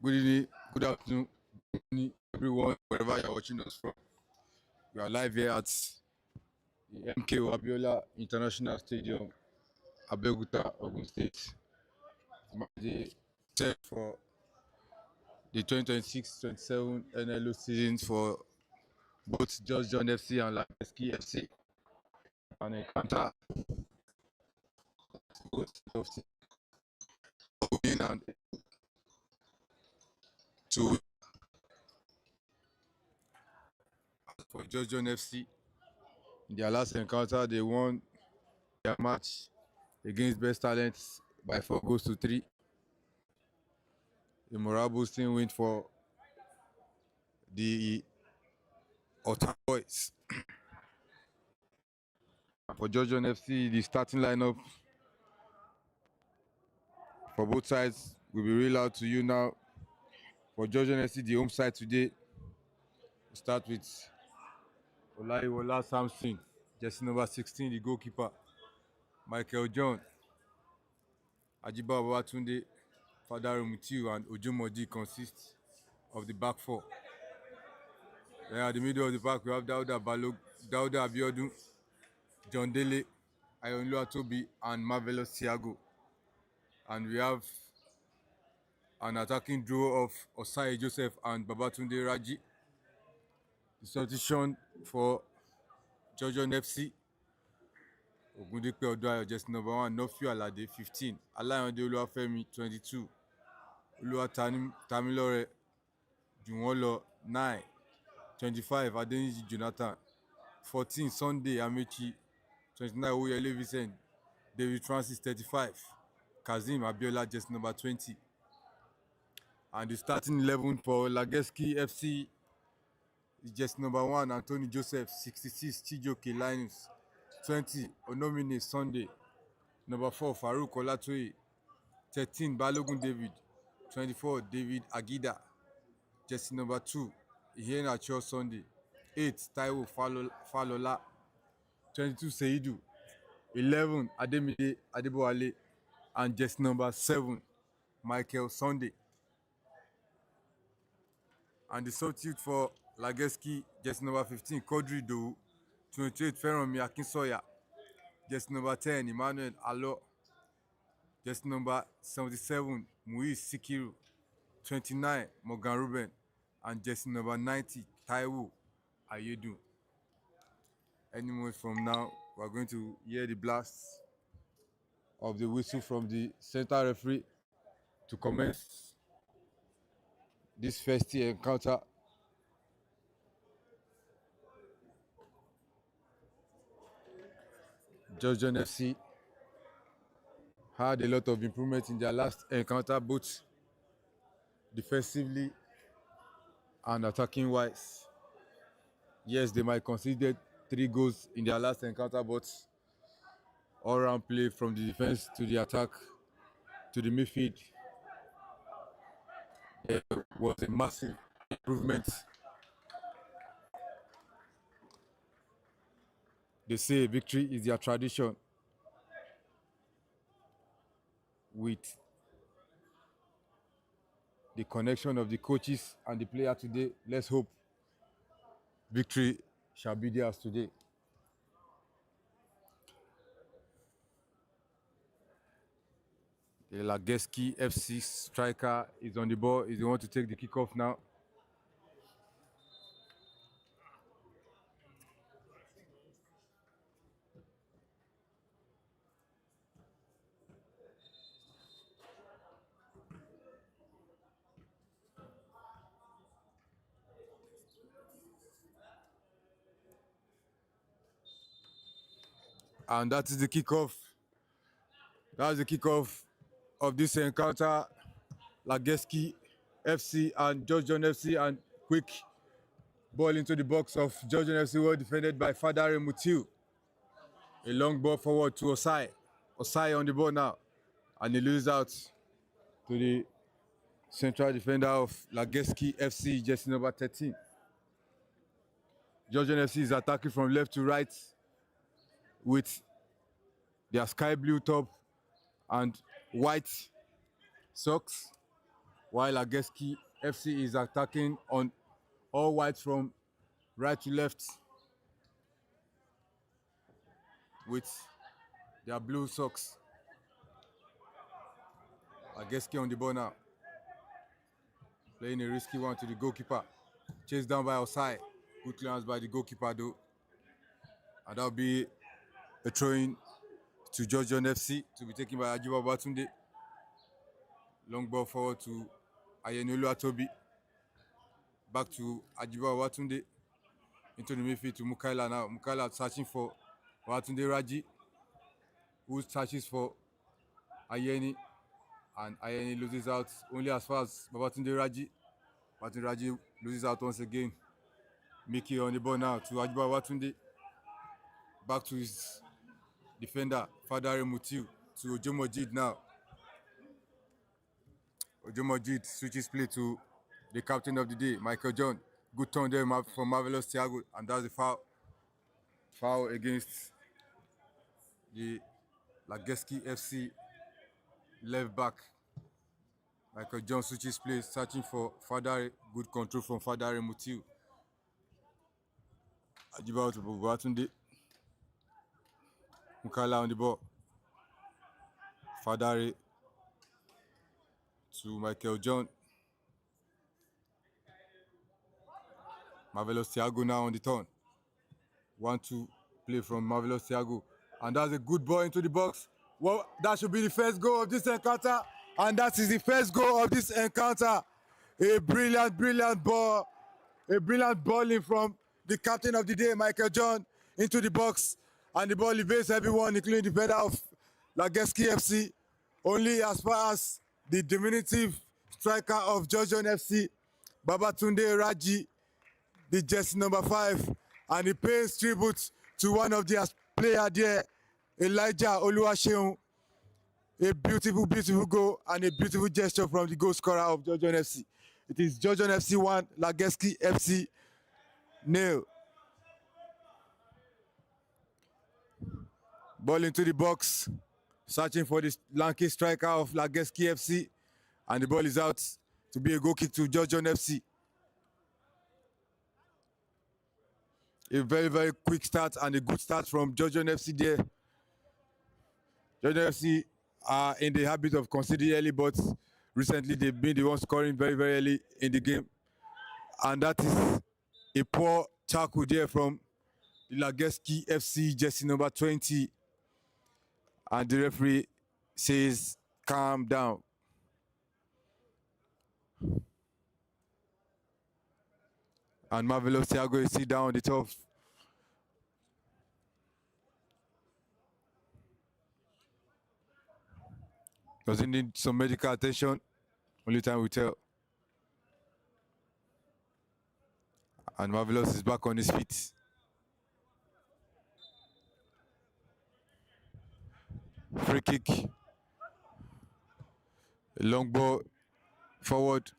Good evening, good afternoon, good evening, everyone, wherever you're watching us from. We are live here at the MKO Abiola International Stadium, Abeokuta, Ogun State. The set for the 2026-27 NLO season for both Just John FC and Lageski FC. An encounter both of teams win and to for Just John FC. In their last encounter, they won their match against Best Talents by 4 goals to 3. A morale boosting win for the Otta Boys. For Georgian FC, the starting lineup for both sides will be read out to you now. For Georgian FC, the home side today, we start with Olaiwola Samson, jersey number 16, the goalkeeper. Michael John, Ajiba Babatunde, Fadaru Mutiu, and Ojumodi consist of the back four. Then at the middle of the park, we have Dauda Abiodun, John Dele, Ayonlu Atobi, and Marvelous Thiago. And we have an attacking duo of Osai Joseph and Babatunde Raji. The substitution for Georgian FC, Ogundepe Oduayo, jersey number 1, Nofiu Alade, 15, Alayande Oluwafemi, 22, Oluwatamilore Junwolo, 9, 25, Adeniji Jonathan, 14, Sunday Amechi, 29, Oyele Vincent, David Francis, 35, Kazim Abiola, jersey number 20. And the starting 11 for Lageski FC is jersey number 1, Anthony Joseph, 66, Chijoke Linus, 20, Onomine Sunday, number 4, Farouk Olatoye, 13, Balogun David, 24, David Agida, jersey number 2, Iheanacho Sunday, 8, Taiwo Falola, 22, Seidu, 11, Ademide Adebowale, and jersey number 7, Michael Sunday. And the substitute for Lageski, jersey number 15, Kodri Dowu, 28, Feranmi Akinsoya, jersey number 10, Emmanuel Alo, jersey number 77, Muiz Sikiru, 29, Morgan Ruben, and jersey number 90, Taiwo Ayedu. Any moment from now, we're going to hear the blast of the whistle from the center referee to commence this first encounter. Georgian FC had a lot of improvement in their last encounter, both defensively and attacking wise. Yes, they might concede 3 goals in their last encounter, but all-round play from the defense to the attack to the midfield, there was a massive improvement. They say victory is their tradition. With the connection of the coaches and the player today, let's hope victory shall be theirs today. The Lageski FC striker is on the ball. He's the one to take the kickoff now. And that is the kickoff. That's the kickoff of this encounter. Lageski FC and Georgian FC, and quick ball into the box of Georgian FC, well defended by Fadare Mutiu. A long ball forward to Osai. Osai on the ball now, and he loses out to the central defender of Lageski FC, jersey number 13. Georgian FC is attacking from left to right with their sky blue top and white socks. while Lageski FC is attacking on all white from right to left with their blue socks. Lageski on the ball now. Playing a risky one to the goalkeeper. Chased down by Osai. Good clearance by the goalkeeper though. And that'll be a throw-in to Georgian FC to be taken by Ajiba Batunde. Long ball forward to Ayenolu Atobi. Back to Ajiba Batunde. Into the midfield to Mukaila now. Mukaila searching for Batunde Raji, who searches for Ayeni. And Ayeni loses out only as far as Babatunde Raji. Babatunde Raji loses out once again. Mickey on the ball now to Ajiba Babatunde. Back to his defender, Fadare Mutiu, to Ojomojid now. Ojomojid switches play to the captain of the day, Michael John. Good turn there from Marvelous Thiago, and that's the foul. Foul against the Lageski FC left back. Michael John switches play, searching for Fadare. Good control from Fadare Mutiu. Ajiba to Babatunde. Mukala on the ball. Fadare to Michael John. Marvelous Thiago now on the turn. 1-2 play from Marvelous Thiago. And that's a good ball into the box. Well, that should be the first goal of this encounter. And that is the first goal of this encounter. A brilliant ball. A brilliant balling from the captain of the day, Michael John, into the box. And the ball evades everyone, including the defender of Lageski FC. Only as far as the diminutive striker of Georgian FC, Babatunde Raji, the jersey number 5, and he pays tribute to one of their players there, Elijah Oluwaseun. A beautiful goal and a beautiful gesture from the goal scorer of Georgian FC. It is Georgian FC 1, Lageski FC 0. Ball into the box, searching for the lanky striker of Lageski FC, and the ball is out to be a goal kick to Georgian FC. A very quick start and a good start from Georgian FC there. Georgian FC are in the habit of conceding early, but recently they've been the ones scoring very early in the game. And that is a poor tackle there from the Lageski FC jersey number 20. And the referee says, calm down. And Marvelous Thiago is sit down on the turf. Does he need some medical attention? Only time will tell. And Marvelous is back on his feet. Free kick. A long ball forward.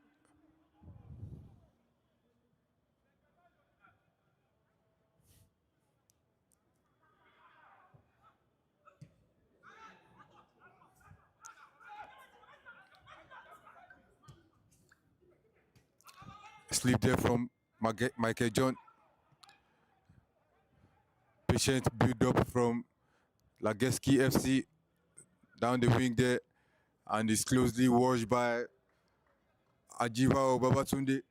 Slip there from Michael John. Patient build up from Lageski FC down the wing there, and is closely watched by Ajiba Babatunde.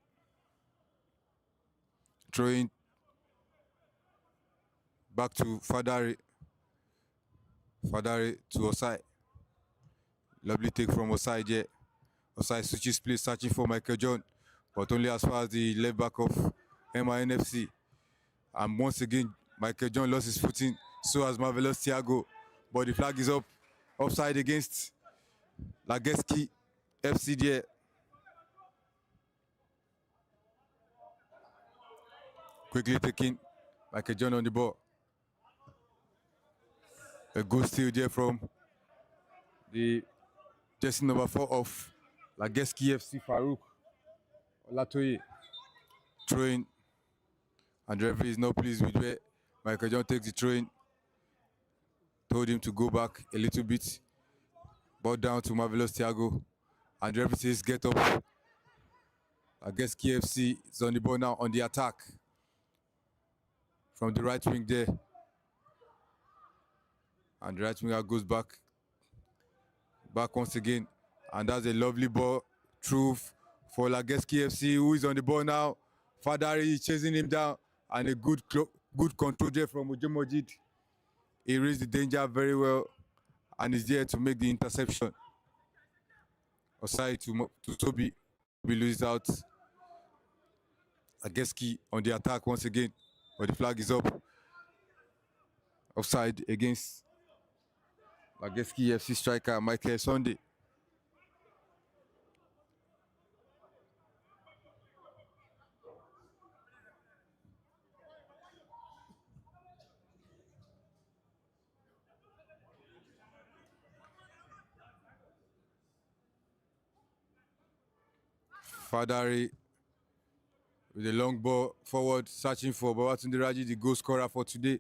Throwing back to Fadare. Fadare to Osai. Lovely take from Osai there. Osai switches place, searching for Michael John, but only as far as the left back of MINFC. And once again, Michael John lost his footing, so has Marvelous Thiago. But the flag is up, offside against Lageski FC there. Quickly taking Michael John on the ball. A good steal there from the jersey number 4 of Lageski FC, Farouk Olatoye. Throwing, and the referee is not pleased with where Michael John takes the throw-in. Told him to go back a little bit. Ball down to Marvelous Thiago. And the referee says, get up. Lageski FC is on the ball now on the attack from the right wing there. And the right winger goes back once again. And that's a lovely ball through for Lageski FC, who is on the ball now. Fadari is chasing him down, and a good control there from Ojemojid. He reads the danger very well and is there to make the interception. Offside to Toby. Toby loses out. Lageski on the attack once again, but the flag is up. Offside against Lageski FC striker Michael Sunday. Fadari with a long ball forward, searching for Babatunde Raji, the goal scorer for today.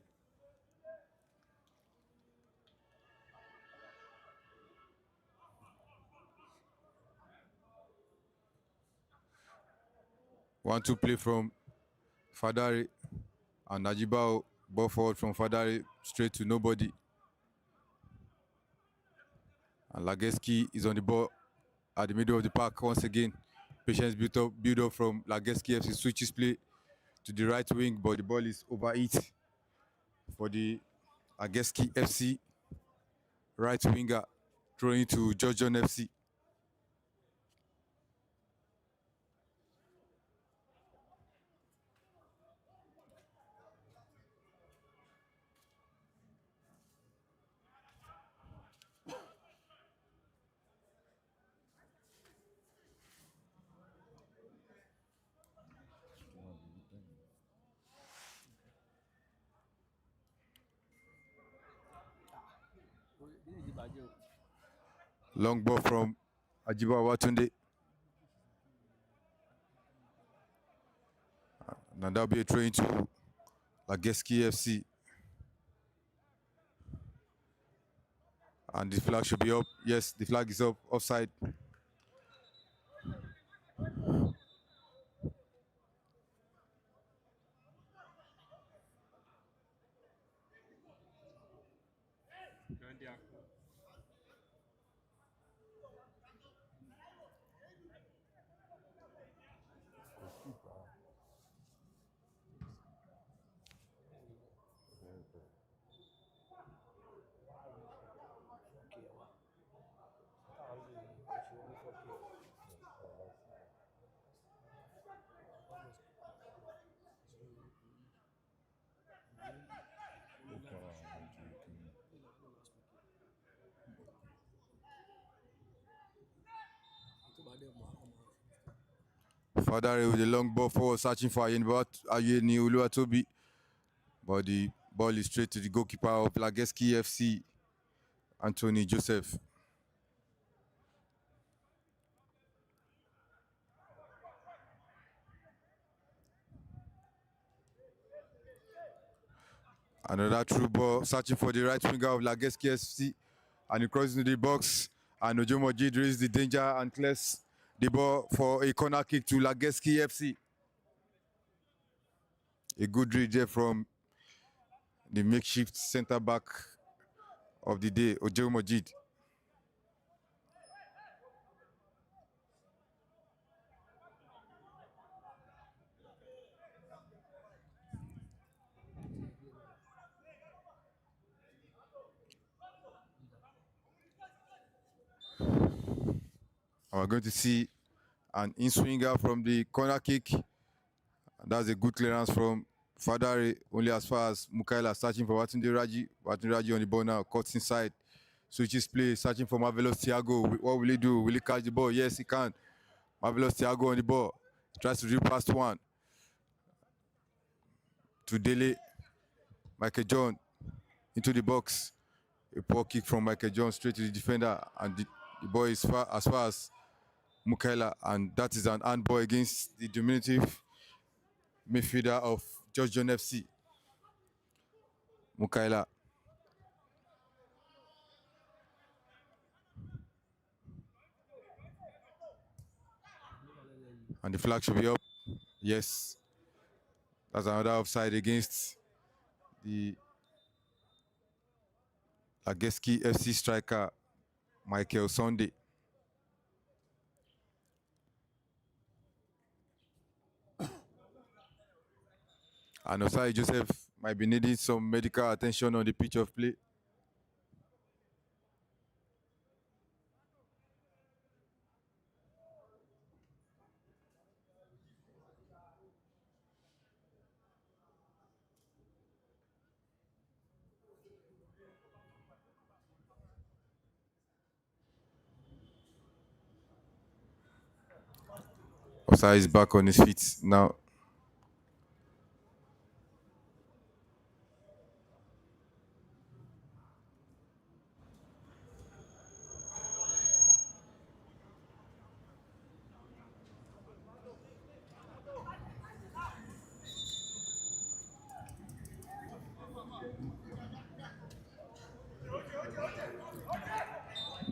One-two play from Fadari and Najibao, ball forward from Fadari straight to nobody. And Lageski is on the ball at the middle of the park once again. Patience build up from Lageski FC, switches play to the right wing, but the ball is overhit for the Lageski FC right winger, throwing to Georgian FC. Long ball from Ajiba Watunde. Now that'll be a throw into Lageski FC. And the flag should be up. Yes, the flag is up, offside. Fadari with a long ball forward, searching for Ayeni Uluwatobi. But the ball is straight to the goalkeeper of Lageski FC, Anthony Joseph. Another through ball, searching for the right winger of Lageski FC, and he crosses into the box. And Ojemojid raises the danger and clears the ball for a corner kick to Lageski FC. A good read there from the makeshift centre back of the day, Ojemojid. We're going to see an in-swinger from the corner kick. That's a good clearance from Fadari, only as far as Mukaila searching for Babatunde Raji. Babatunde Raji on the ball now, cuts inside, switches play, searching for Marvelous Thiago. What will he do? Will he catch the ball? Yes, he can. Marvelous Thiago on the ball. Tries to dribble past one. To Dele. Michael John into the box. A poor kick from Michael John straight to the defender. And the ball is as far as Mukaila. And that is an handball against the diminutive midfielder of Georgian FC. Mukaila. And the flag should be up. Yes. That's another offside against the Lageski FC striker, Michael Sunday. And Osai Joseph might be needing some medical attention on the pitch of play. Osai is back on his feet now.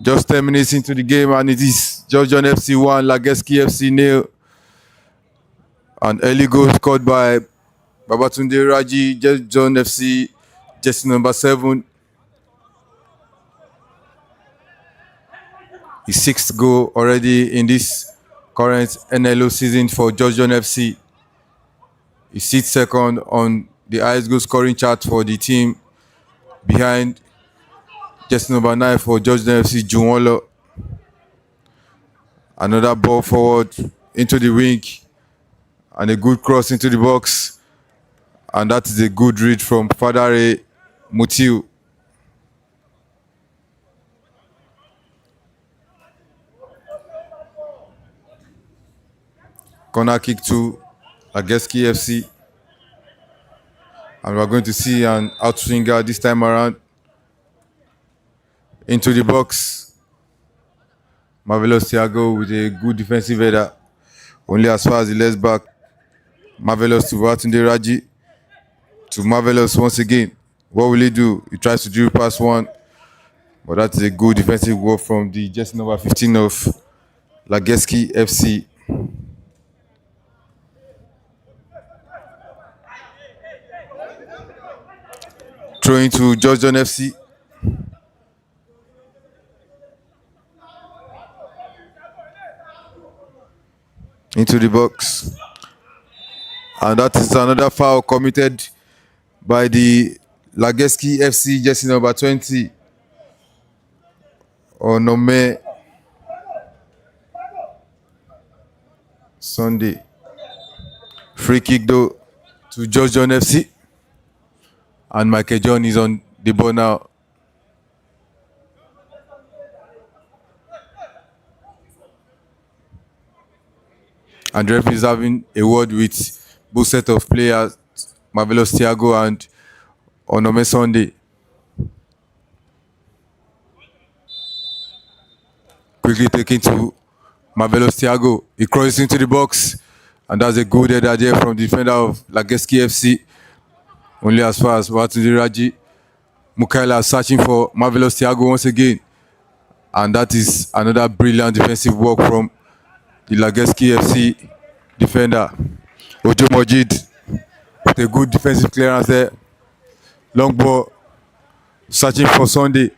Just 10 minutes into the game, and it is Georgian FC 1, Lageski FC 0. An early goal scored by Babatunde Raji, Georgian FC, jersey number 7. His sixth goal already in this current NLO season for Georgian FC. He sits second on the highest goal scoring chart for the team, behind jersey number 9 for Georgian FC, Junwolo. Another ball forward into the wing and a good cross into the box. And that is a good read from Fadare Mutiu. Corner kick to Lageski FC. And we're going to see an outswinger this time around. Into the box. Marvelous Thiago with a good defensive header. Only as far as the left back. Marvelous to Babatunde Raji. To Marvelous once again. What will he do? He tries to do pass one. But that's a good defensive work from the jersey number 15 of Lageski FC. Throwing to Georgian FC. Into the box. And that is another foul committed by the Lageski FC jersey number 20. Onome Sunday. Free kick though to Georgian FC. And Michael John is on the ball now. And the referee is having a word with both set of players, Marvelous Thiago and Onome Sunday. Quickly taken to Marvelous Thiago. He crosses into the box. And that's a good header there from the defender of Lageski FC. Only as far as Babatunde Raji. Mukaila searching for Marvelous Thiago once again. And that is another brilliant defensive work from the Lageski FC defender. Ojo Mojid with a good defensive clearance there. Long ball. Searching for Sunday.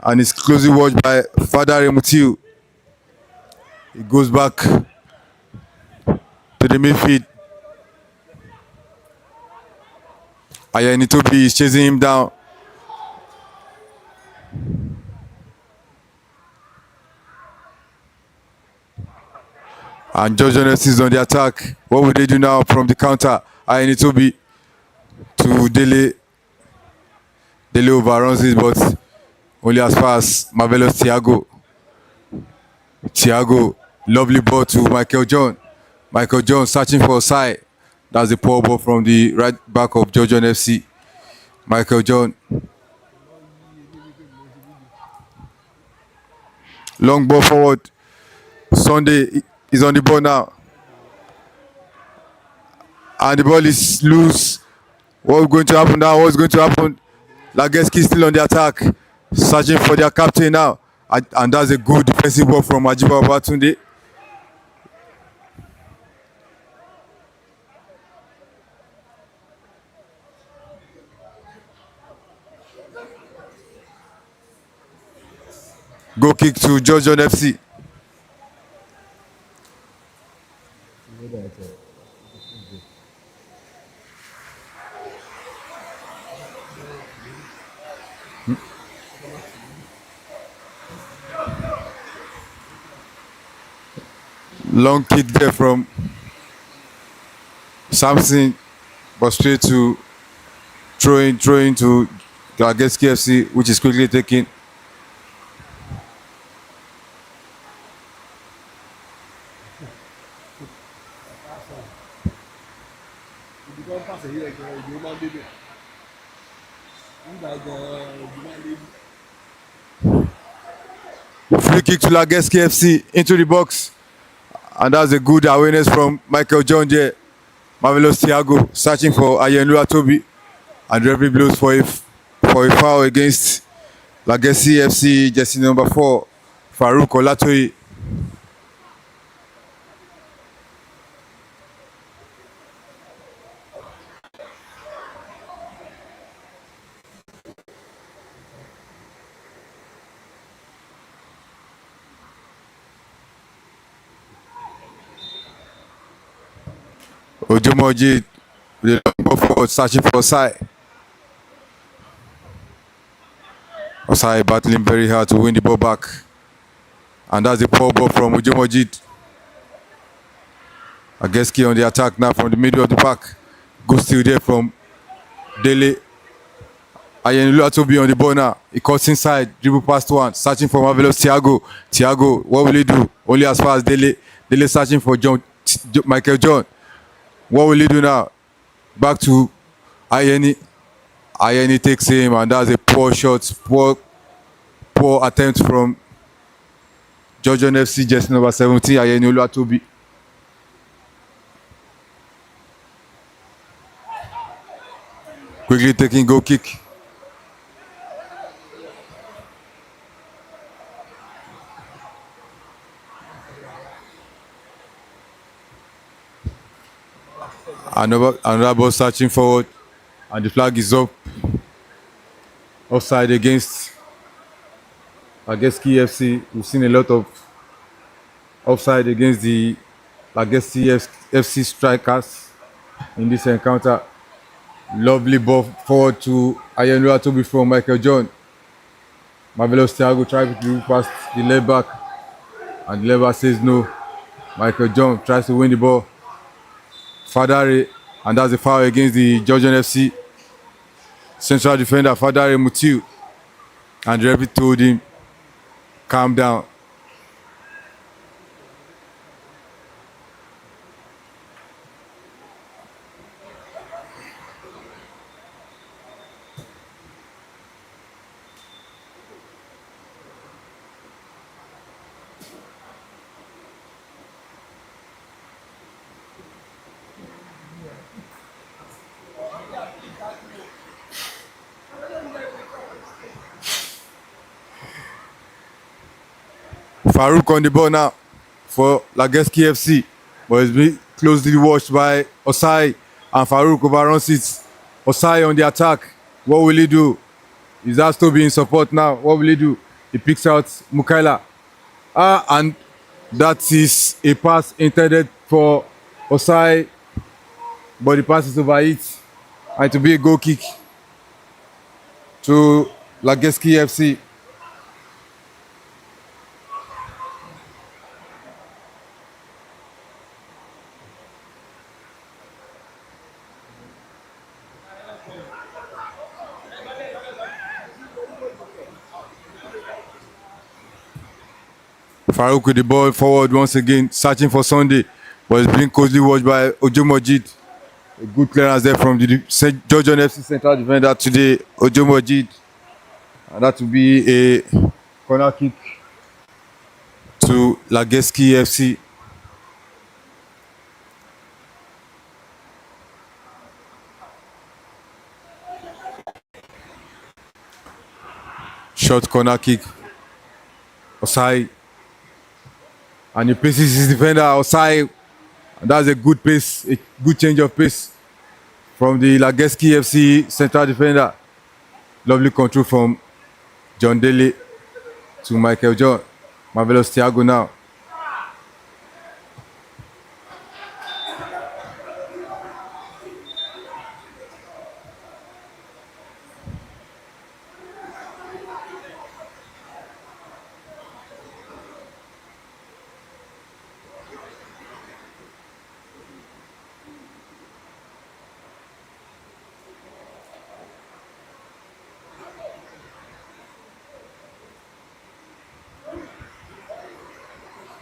And it's closely watched by Fadare Mutiu. He goes back to the midfield. Ayanitobi is chasing him down. And Georgian FC is on the attack. What will they do now from the counter? Ayanitobi to Dele. Dele overruns it, but only as far as Marvelous Thiago. Thiago, lovely ball to Michael John. Michael John searching for a side. That's a poor ball from the right back of Georgian FC. Michael John. Long ball forward. Sunday is on the ball now. And the ball is loose. What's going to happen now? What's going to happen? Lageski still on the attack. Searching for their captain now. And that's a good defensive ball from Ajiba Babatunde. Goal kick to Georgian FC. Long kick there from Samson, but straight to throwing to Lageski FC, which is quickly taken. Free kick to Lageski FC into the box, and that's a good awareness from Michael John there. Marvelous Thiago searching for Ayenlua Toby, and referee blows for a foul against Lageski FC jersey number 4, Farouk Olatoye. Ojomoji with a long ball forward searching for Osai. Osai battling very hard to win the ball back. And that's a poor ball from Ujomojid. Lageski on the attack now from the middle of the park. Good steal there from Dele. Ayenlua Toby on the ball now. He cuts inside, dribble past one, searching for marvelous Thiago. Thiago, what will he do? Only as far as Dele. Dele searching for Michael John. What will he do now? Back to Ayeni. Ayeni takes him, and that's a poor shot, poor attempt from Georgian FC jersey number 17, Ayeni Oluwatobi. Quickly taking goal kick. Another ball searching forward, and the flag is up. Offside against Lageski FC. We've seen a lot of offside against the Lageski FC strikers in this encounter. Lovely ball forward to Ayenlua Toby from Michael John. Marvelous Thiago tries to pass the left back, and the left back says no. Michael John tries to win the ball. Fadare, and that's a foul against the Georgian FC central defender Fadare Mutiu, and the referee told him, calm down. Farouk on the ball now for Lageski FC, but it's been closely watched by Osai, and Farouk overruns it. Osai on the attack. What will he do? Is that Toby in support now? What will he do? He picks out Mukaila. And that is a pass intended for Osai, but the pass is over it. And to be a goal kick to Lageski FC. Farouk with the ball forward once again, searching for Sunday, but it's being closely watched by Ojomojid. A good clearance there from the Georgian FC central defender today, Ojomojid. And that will be a corner kick to Lageski FC. Short corner kick. Osai. And he places his defender Osai. And that's a good pace, a good change of pace from the Lageski FC central defender. Lovely control from John Daly to Michael John. Marvelous Thiago now.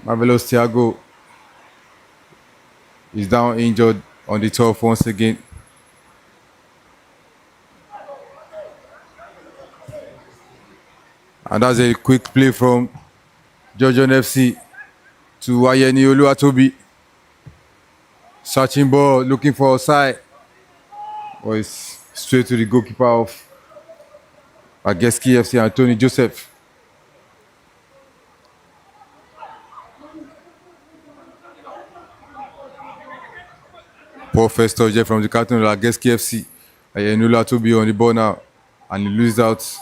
Marvelous Thiago is down injured on the turf once again. And that's a quick play from Georgian FC to Ayeni Oluwatobi. Searching ball, looking for a side. Or it's straight to the goalkeeper of Lageski FC, Anthony Joseph. Poor first touch there from the captain of Lageski FC. Ayeni Oluwatobi on the ball now. And he loses out.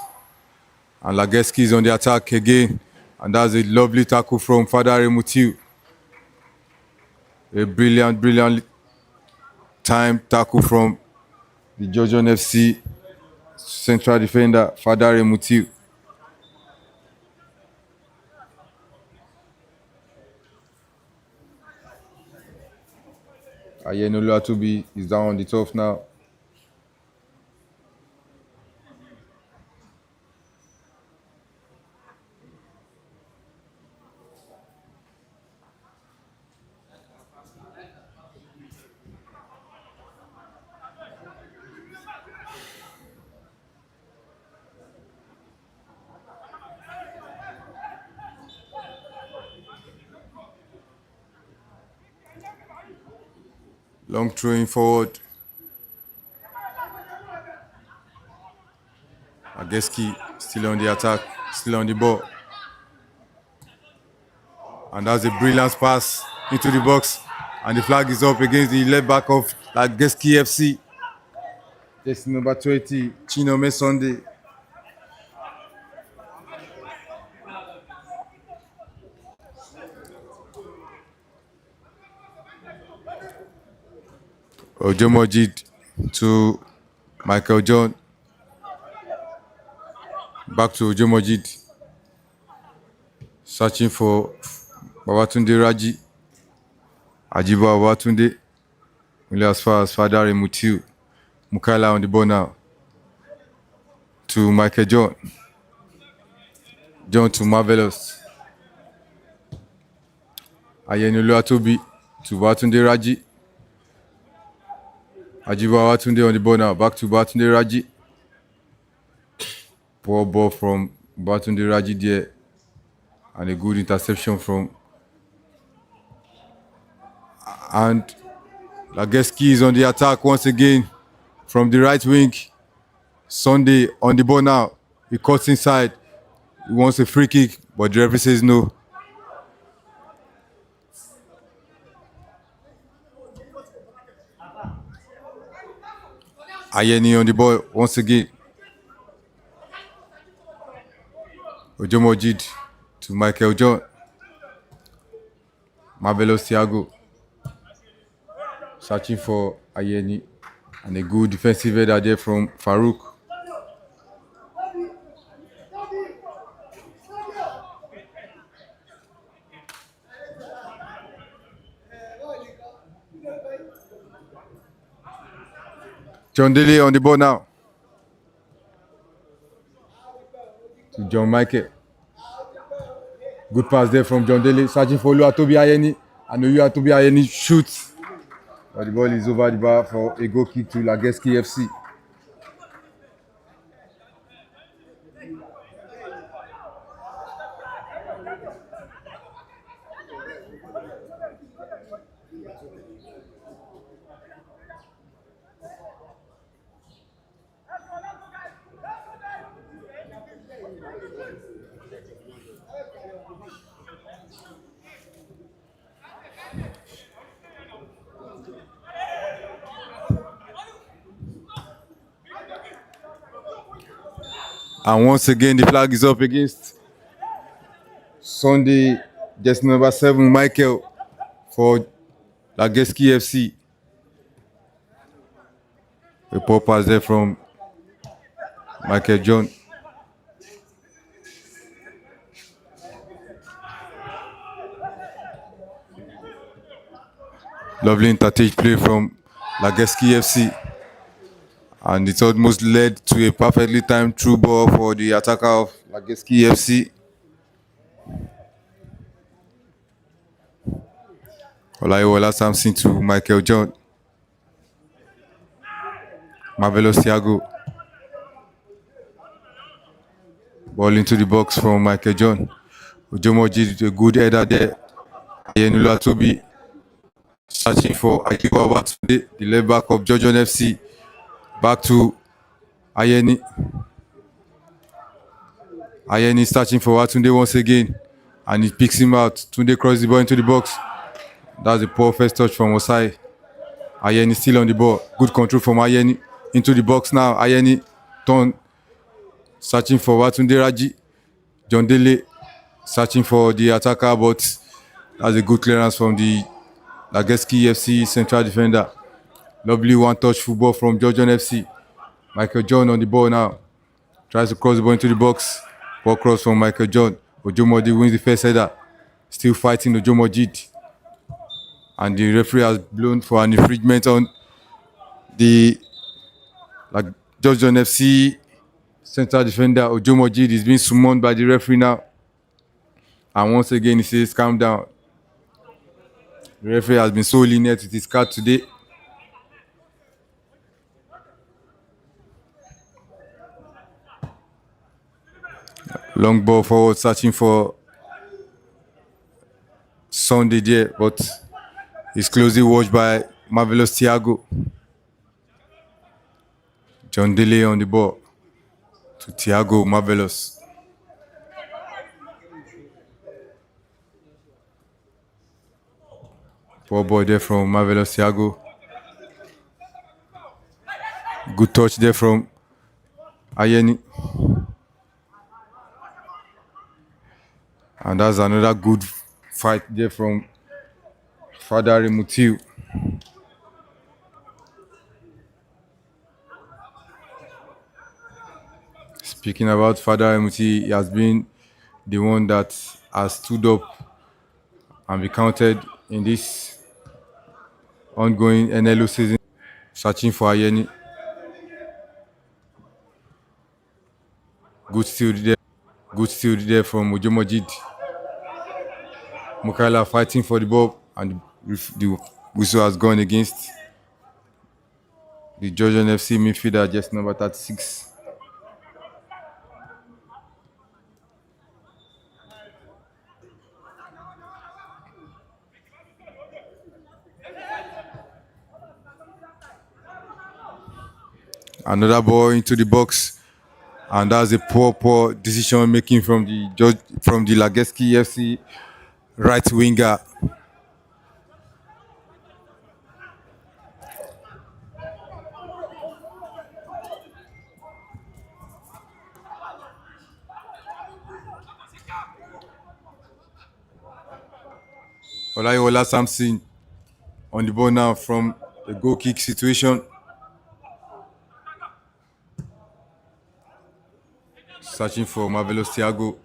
And Lageski is on the attack again. And that's a lovely tackle from Fadare Mutiu. A brilliant time tackle from the Georgian FC central defender, Fadare Mutiu. Ayeni Oluwatobi is down on the turf now. Long throwing forward. Lageski still on the attack, still on the ball. And that's a brilliant pass into the box. And the flag is up against the left back of Lageski FC. Jersey number 20, Chinome Sunday. Ojomojid to Michael John. Back to Ojomojid. Searching for Babatunde Raji. Ajiba Babatunde. Only as far as Fadare Mutiu. Mukaila on the ball now. To Michael John. John to Marvelous. Ayeni Oluwatobi to Babatunde Raji. Ajiba Babatunde on the ball now. Back to Babatunde Raji. Poor ball from Babatunde Raji there. And a good interception from. And Lageski is on the attack once again from the right wing. Sunday on the ball now. He cuts inside. He wants a free kick, but the referee says no. Ayeni on the ball once again. Ojomojid to Michael John. Marvelous Thiago. Searching for Ayeni. And a good defensive header there from Farouk. John Daly on the ball now. To John Michael. Good pass there from John Daly. Searching for Oluwatobi Ayeni. And Oluwatobi Ayeni shoots. But the ball is over the bar for a goal kick to Lageski FC. And once again, the flag is up against Sunday, jersey number 7, Michael for Lageski FC. A poor pass there from Michael John. Lovely interchange play from Lageski FC. And it almost led to a perfectly timed through ball for the attacker of Lageski FC. Olayiwola Samson to Michael John. Marvelous Thiago. Ball into the box from Michael John. Ojomoji did a good header there. Ayenula Tobi searching for Akiwa Batunde, the left back of Georgian FC. Back to Ayeni. Ayeni searching for Batunde once again. And he picks him out. Tunde crosses the ball into the box. That's a poor first touch from Osai. Ayeni still on the ball. Good control from Ayeni. Into the box now. Ayeni turn. Searching for Batunde Raji. John Dele searching for the attacker, but that's a good clearance from the Lageski FC central defender. Lovely one-touch football from Georgian FC. Michael John on the ball now. Tries to cross the ball into the box. Ball cross from Michael John. Ojomodi wins the first header. Still fighting Ojomojid. And the referee has blown for an infringement on the Georgian FC central defender. Ojomojid is being summoned by the referee now. And once again, he says, calm down. The referee has been so lenient with his card today. Long ball forward, searching for Sunday there, but it's closely watched by Marvelous Thiago. John Dele on the ball to Thiago Marvelous. Poor ball there from Marvelous Thiago. Good touch there from Ayeni. And that's another good fight there from Fadari Mutiu. Speaking about Fadari Mutiu, he has been the one that has stood up and be counted in this ongoing NLO season, searching for Ayeni. Good steal there from Ojomojid. Mukaila fighting for the ball, and the whistle has gone against the Georgian FC midfielder, just number 36. Another ball into the box, and that's a poor decision making from the Lageski FC right winger. Olayiwola Samson on the ball now from the goal kick situation. Searching for Marvelous Thiago,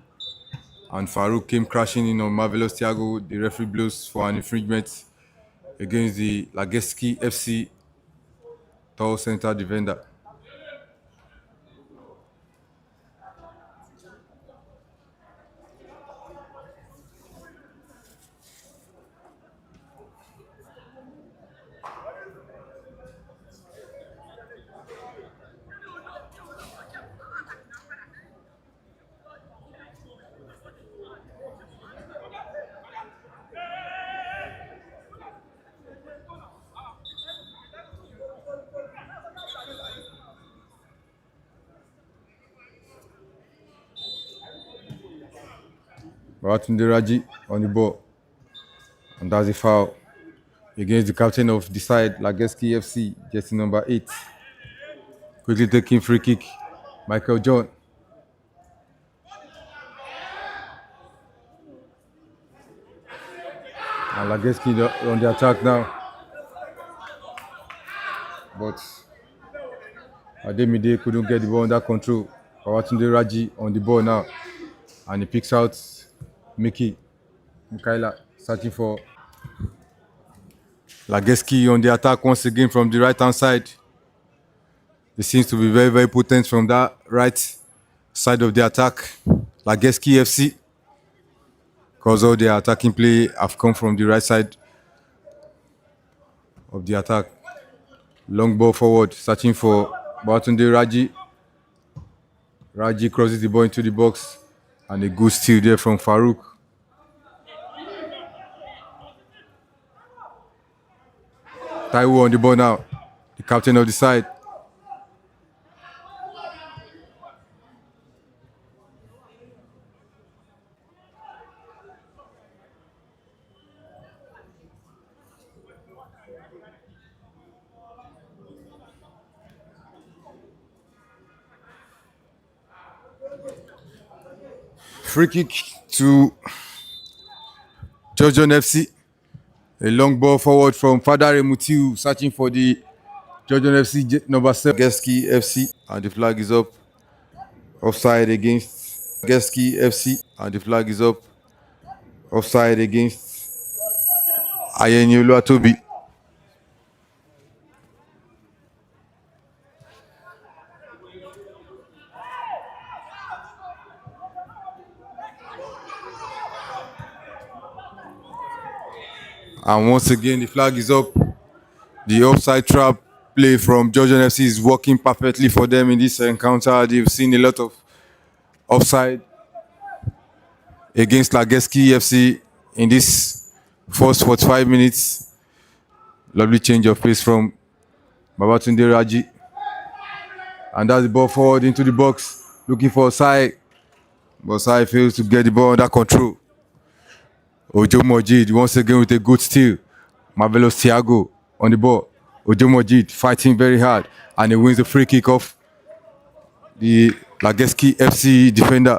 and Farouk came crashing in on Marvelous Thiago. The referee blows for an infringement against the Lageski FC tall center defender. Babatunde Raji on the ball, and that's a foul against the captain of the side, Lageski FC, jersey number 8. Quickly taking free kick, Michael John. And Lageski on the attack now. But Ademide couldn't get the ball under control. Babatunde Raji on the ball now. And he picks out Mikaela, searching for Lageski on the attack once again from the right hand side. He seems to be very, very potent from that right side of the attack. Lageski FC, because all their attacking play have come from the right side of the attack. Long ball forward, searching for Babatunde Raji. Raji crosses the ball into the box, and a good steal there from Farouk. Taiwo on the ball now, the captain of the side. Free kick to Georgian FC. A long ball forward from Fadare Mutiu, searching for the Georgian FC number 7. Lageski FC, and the flag is up. Offside against Lageski FC, and the flag is up. Offside against Ayeni Oluwatobi. And once again, the flag is up. The offside trap play from Georgian FC is working perfectly for them in this encounter. They've seen a lot of offside against Lageski FC in this first 45 minutes. Lovely change of pace from Babatunde Raji. And that's the ball forward into the box, looking for Sai. But Sai fails to get the ball under control. Ojo Mojid once again with a good steal. Marvelous Thiago on the ball. Ojo Mojid fighting very hard, and he wins the free kick off the Lageski FC defender.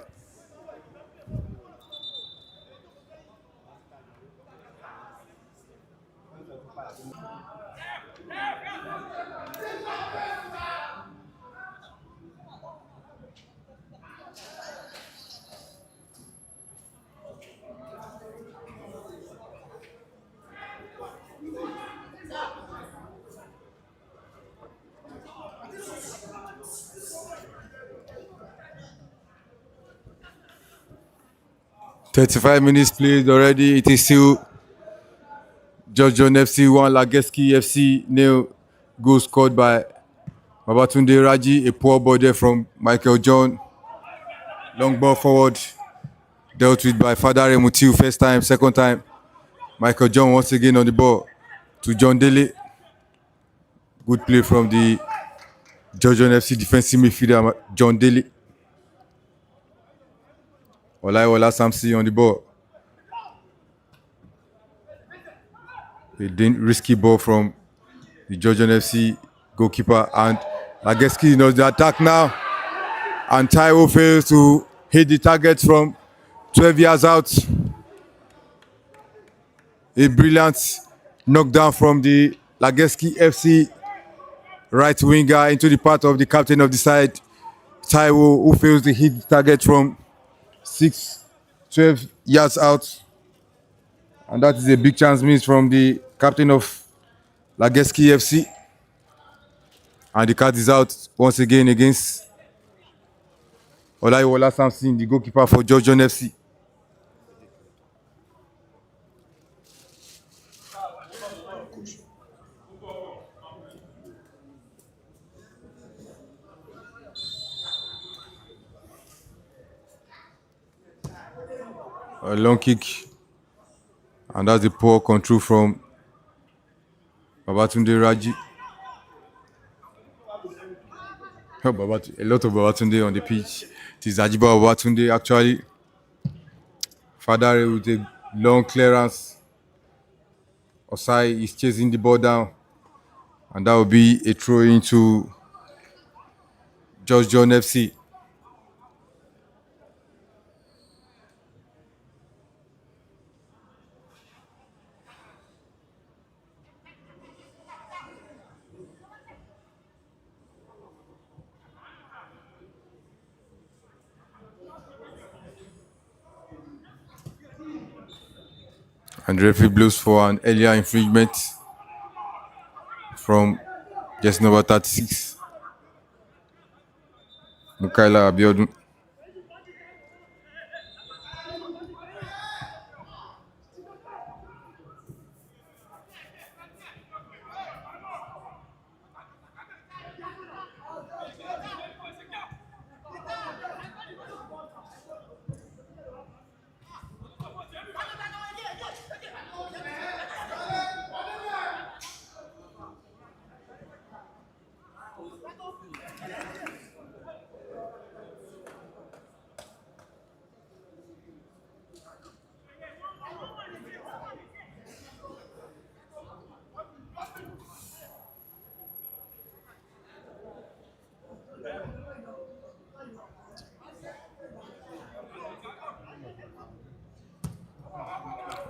"35 minutes played already. It is still Georgian FC 1, Lageski FC 0. Goal scored by Babatunde Raji. A poor ball there from Michael John. Long ball forward, dealt with by Fadare Mutiu first time, second time. Michael John once again on the ball to John Dele. Good play from the Georgian FC defensive midfielder John Dele. Olaiwola Samsi on the ball. A risky ball from the Georgian FC goalkeeper, and Lageski knows the attack now. And Taiwo fails to hit the target from 12 yards out. A brilliant knockdown from the Lageski FC right winger into the path of the captain of the side, Taiwo, who fails to hit the target from 12 yards out. And that is a big chance missed from the captain of Lageski FC. And the card is out once again against Olaiwola Samson, the goalkeeper for Georgian FC. A long kick, and that's the poor control from Babatunde Raji. A lot of Babatunde on the pitch. It is Ajiba Babatunde actually. Fadare with a long clearance. Osai is chasing the ball down, and that will be a throw into Georgian FC. And the referee blows for an earlier infringement from just number 36, Mukaila Abiodun.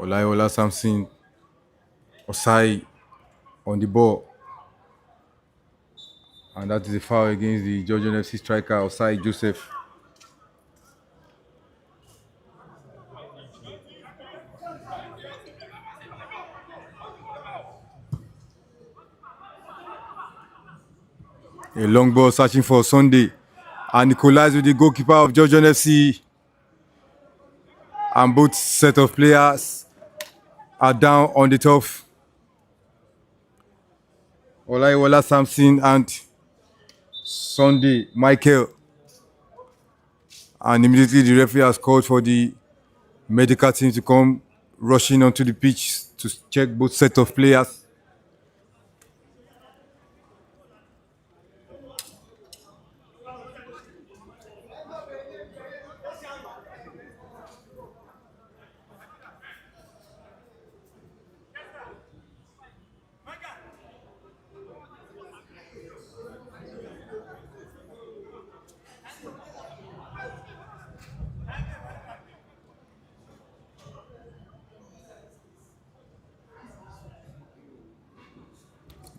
Olayola Samson Osai on the ball. And that is a foul against the Georgian FC striker Osai Joseph. A long ball searching for Sunday. And he collides with the goalkeeper of Georgian FC. And both set of players are down on the turf. Olayola Samson and Sunday Michael. And immediately the referee has called for the medical team to come rushing onto the pitch to check both set of players.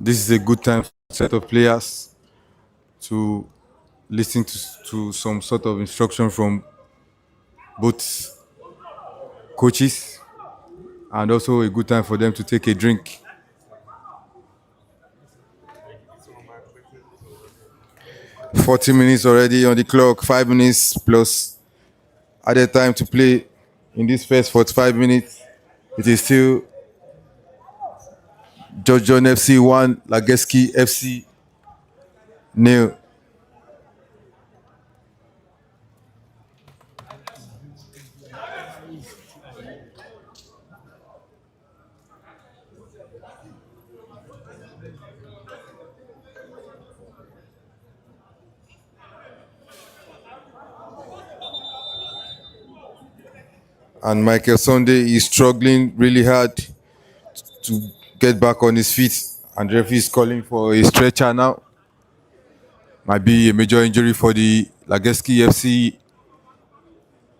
This is a good time for set of players to listen to some sort of instruction from both coaches, and also a good time for them to take a drink. "40 minutes already on the clock, 5 minutes plus added time to play in this first 45 minutes. It is still Georgian FC 1, Lageski FC 0. And Michael Sunday is struggling really hard to get back on his feet, and the referee is calling for a stretcher now. Might be a major injury for the Lageski FC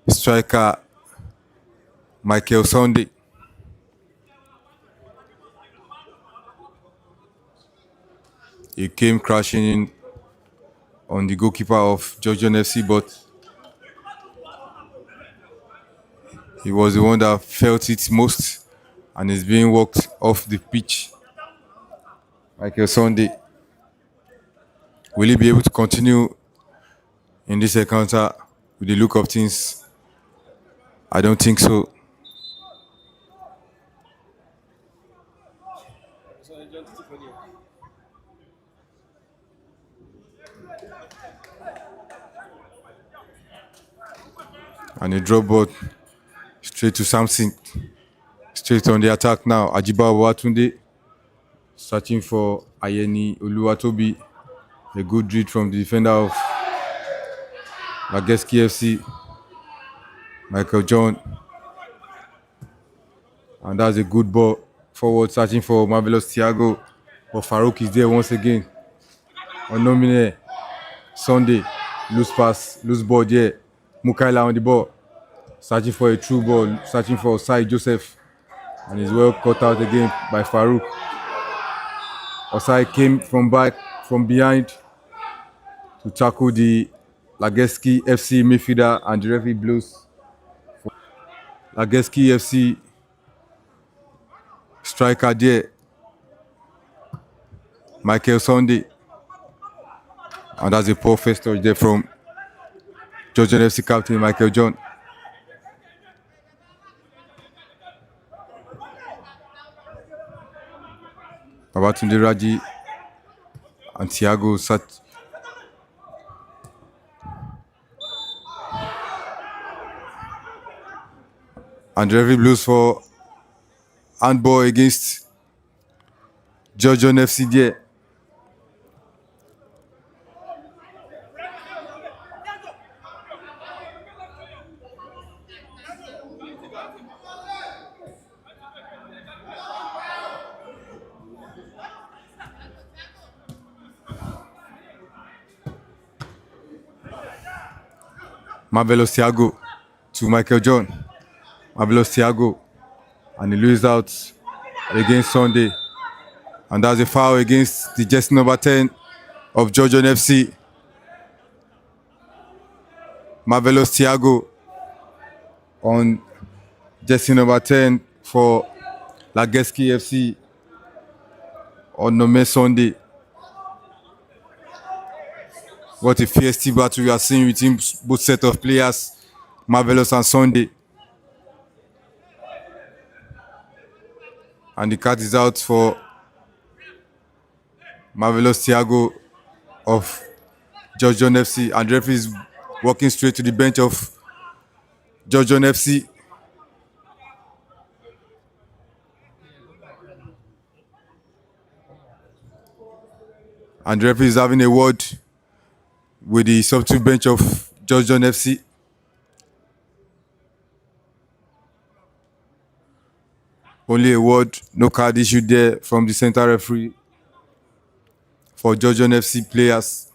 striker Michael Sunday. He came crashing in on the goalkeeper of Georgian FC, but he was the one that felt it most and is being walked off the pitch. Michael Sunday. Will he be able to continue in this encounter with the look of things? I don't think so. And a drop ball straight to Samson. Straight on the attack now. Ajiba Watunde searching for Ayeni Oluwatobi. A good read from the defender of Lageski FC, Michael John. And that's a good ball forward, searching for Marvelous Thiago. But Farouk is there once again. Onomine Sunday. Loose pass, loose ball there. Mukaila on the ball. Searching for a true ball, searching for Osai Joseph. And is well caught out again by Farouk. Osai came from behind to tackle the Lageski FC midfielder, and the referee blows. Lageski FC striker there, Michael Sunday. And that's a poor first touch there from Georgian FC captain Michael John. Babatunde Raji and Thiago Sat. And referee blows for handball against Georgian FC there. Marvelous Thiago to Michael John. Marvelous Thiago. And he loses out against Sunday. And that's a foul against the jersey number 10 of Georgian FC. Marvelous Thiago on jersey number 10 for Lageski FC on Nome Sunday. What a fierce battle we are seeing between both set of players, Marvelous and Sunday. And the card is out for Marvelous Thiago of Georgian FC, and the referee is walking straight to the bench of Georgian FC. And the referee is having a word with the substitute bench of Georgian FC. Only a word, no card issued there from the center referee for Georgian FC players.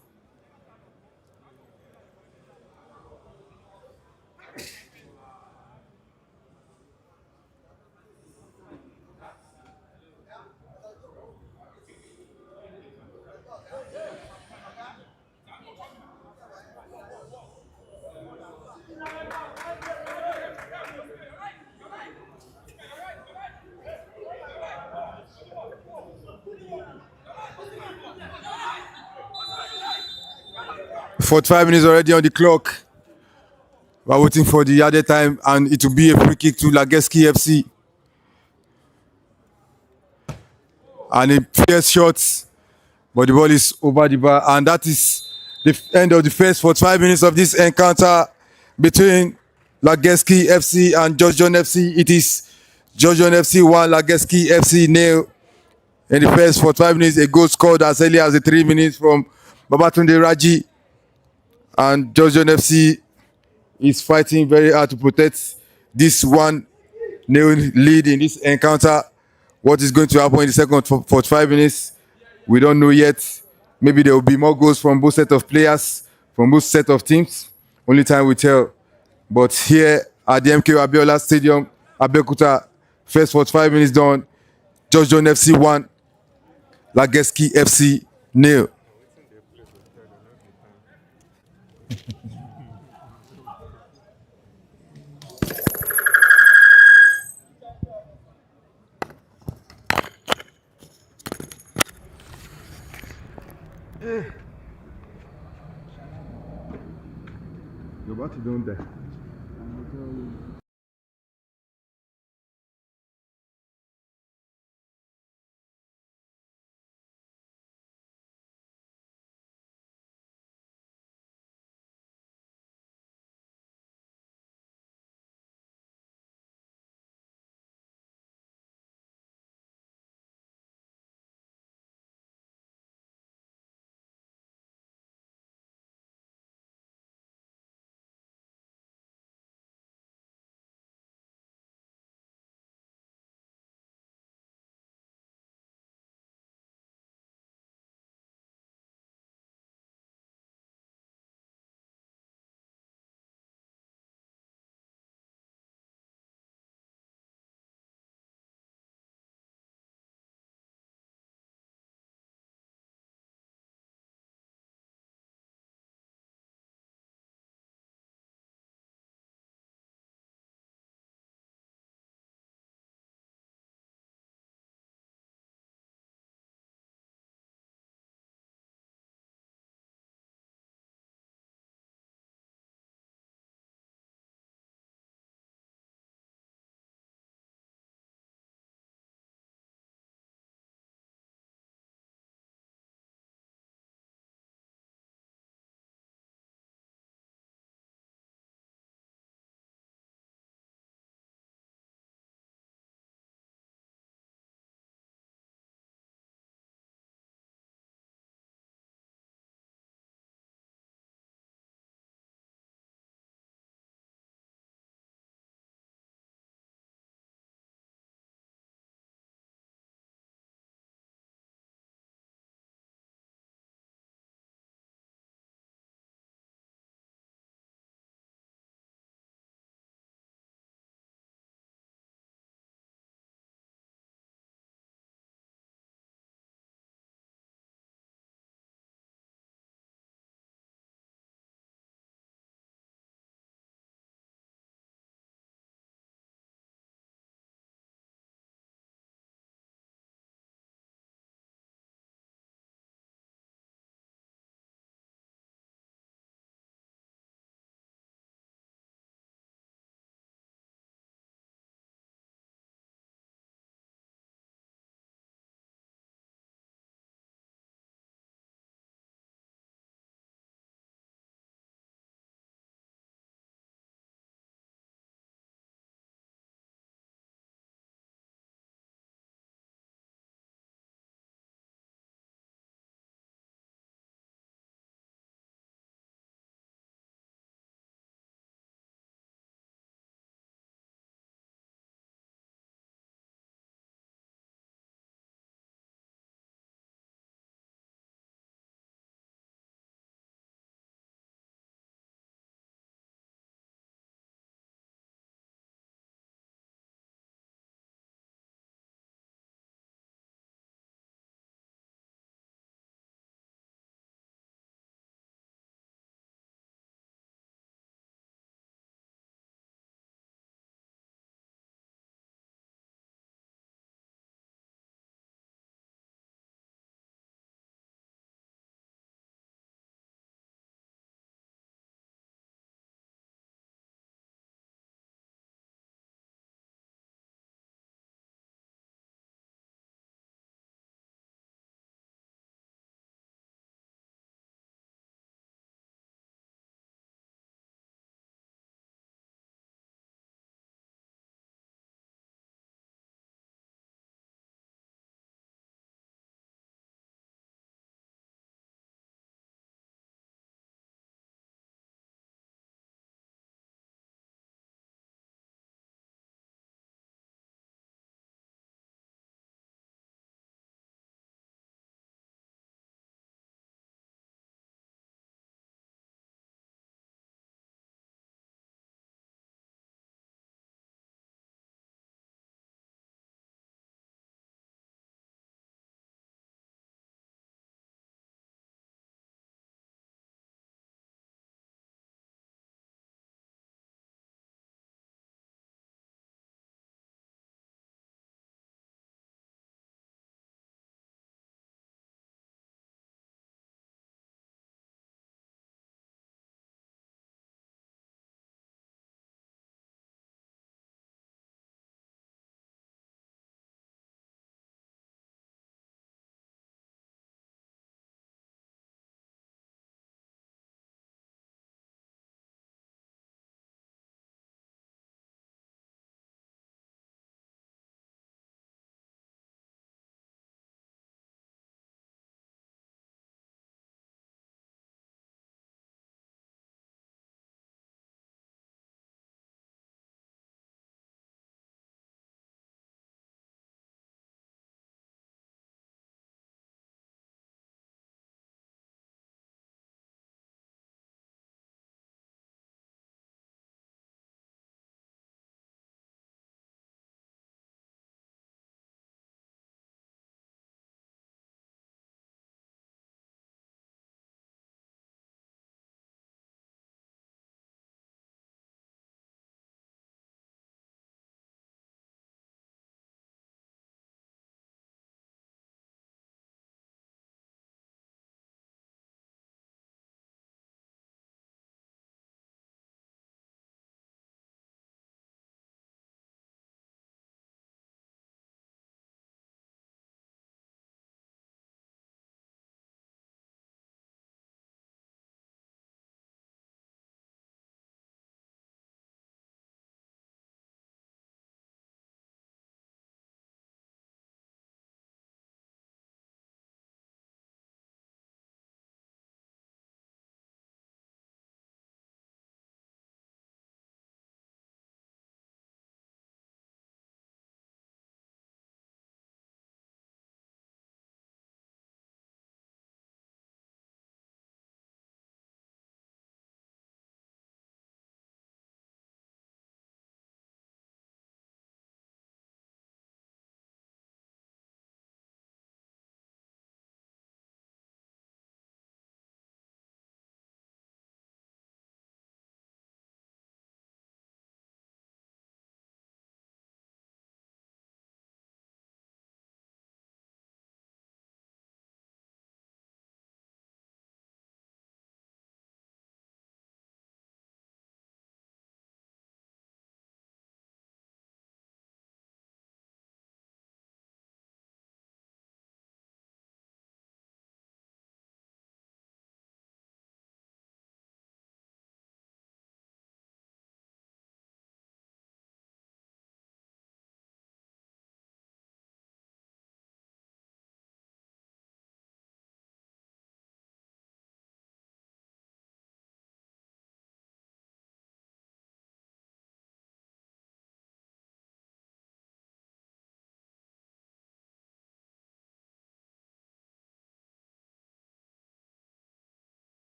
For 5 minutes already on the clock. We're waiting for the added time, and it will be a free kick to Lageski FC. And a fierce shot, but the ball is over the bar, and that is the end of the first 45 minutes of this encounter between Lageski FC and Georgian FC. It is Georgian FC 1, Lageski FC 0. In the first 45 minutes, a goal scored as early as the 3 minutes from Babatunde Raji, and Georgian FC is fighting very hard to protect this 1-0 lead in this encounter. What is going to happen in the second 45 minutes, we don't know yet. Maybe there will be more goals from both set of players, from both set of teams. Only time will tell. But here at the MK Abiola Stadium, Abeokuta, first 45 minutes done. Georgian FC 1, Lageski FC 0. Your battery don't die.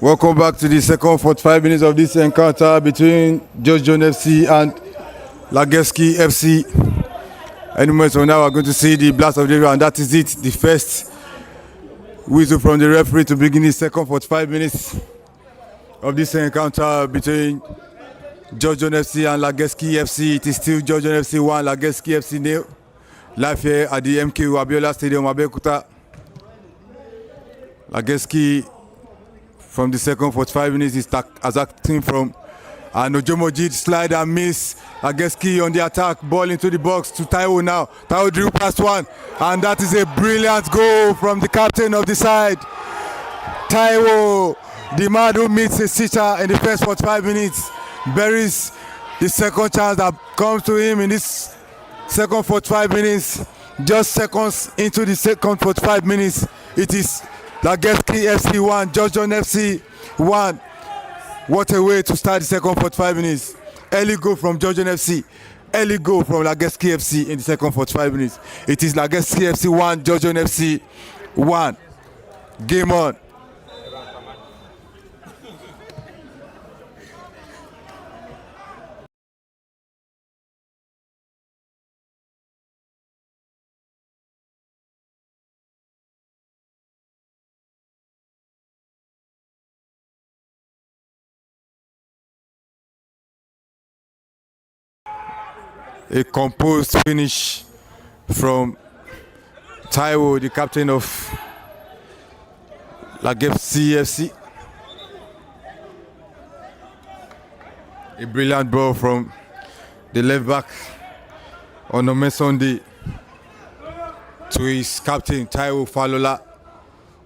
Welcome back to the second 45 minutes of this encounter between George John FC and Lageski FC. Any moment from now, we're going to see the blast of the river, and that is it. The first whistle from the referee to begin the second 45 minutes of this encounter between George John FC and Lageski FC. It is still George John FC 1, Lageski FC 0. Live here at the MK Abiola Stadium, Abeokuta. Lageski from the second 45 minutes is attacking from Nojomojid, slide and miss. Lageski on the attack, ball into the box to Taiwo now. Taiwo drew past one, and that is a brilliant goal from the captain of the side. Taiwo, the man who meets a sitter in the first 45 minutes, buries the second chance that comes to him in this second 45 minutes. Just seconds into the second 45 minutes, it is Lageski FC 1, George John FC 1. What a way to start the second 45 minutes. Early goal from George John FC. Early goal from Lageski FC in the second 45 minutes. It is Lageski FC 1, George John FC 1. Game on. A composed finish from Taiwo, the captain of Lageski FC. A brilliant ball from the left back on Sunday to his captain Taiwo Falola,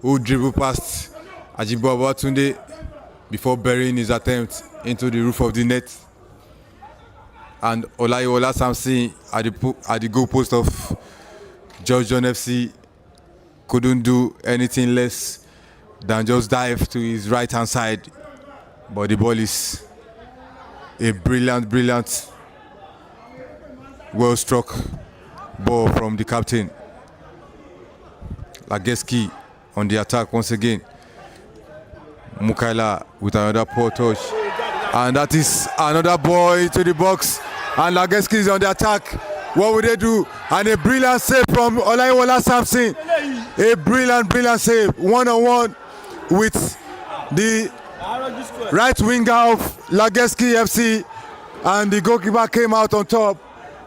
who dribbled past Ajibo Abatunde before burying his attempt into the roof of the net. And Olayiwola Samson at the goal post of George John FC couldn't do anything less than just dive to his right hand side. But the ball is a brilliant, well struck ball from the captain. Lageski on the attack once again. Mukaila with another poor touch. And that is another ball into the box. And Lageski is on the attack. What will they do? And a brilliant save from Olayiwola Samson. A brilliant save. One-on-one with the right winger of Lageski FC. And the goalkeeper came out on top.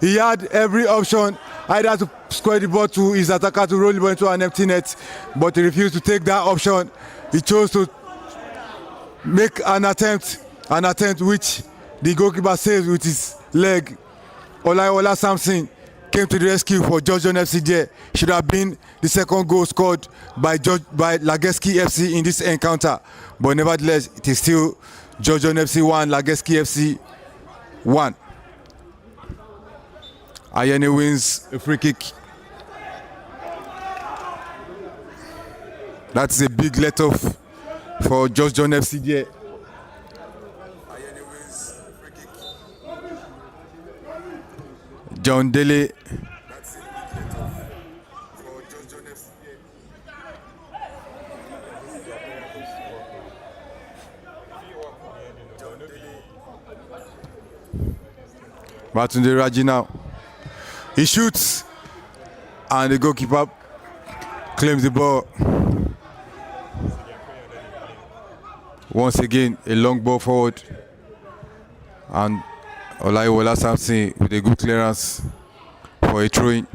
He had every option, either to square the ball to his attacker to roll the ball into an empty net. But he refused to take that option. He chose to make an attempt which the goalkeeper saves with his leg. Olayiwola Samson came to the rescue for George John FC there. Should have been the second goal scored by Lageski FC in this encounter. But nevertheless, it is still George John FC 1, Lageski FC 1. Ayene wins a free kick. That's a big let off for George John FC there. John Dele. Batunde Raji now. He shoots and the goalkeeper claims the ball. Once again, a long ball forward. And Olayiwola Samson with a good clearance for a throw-in.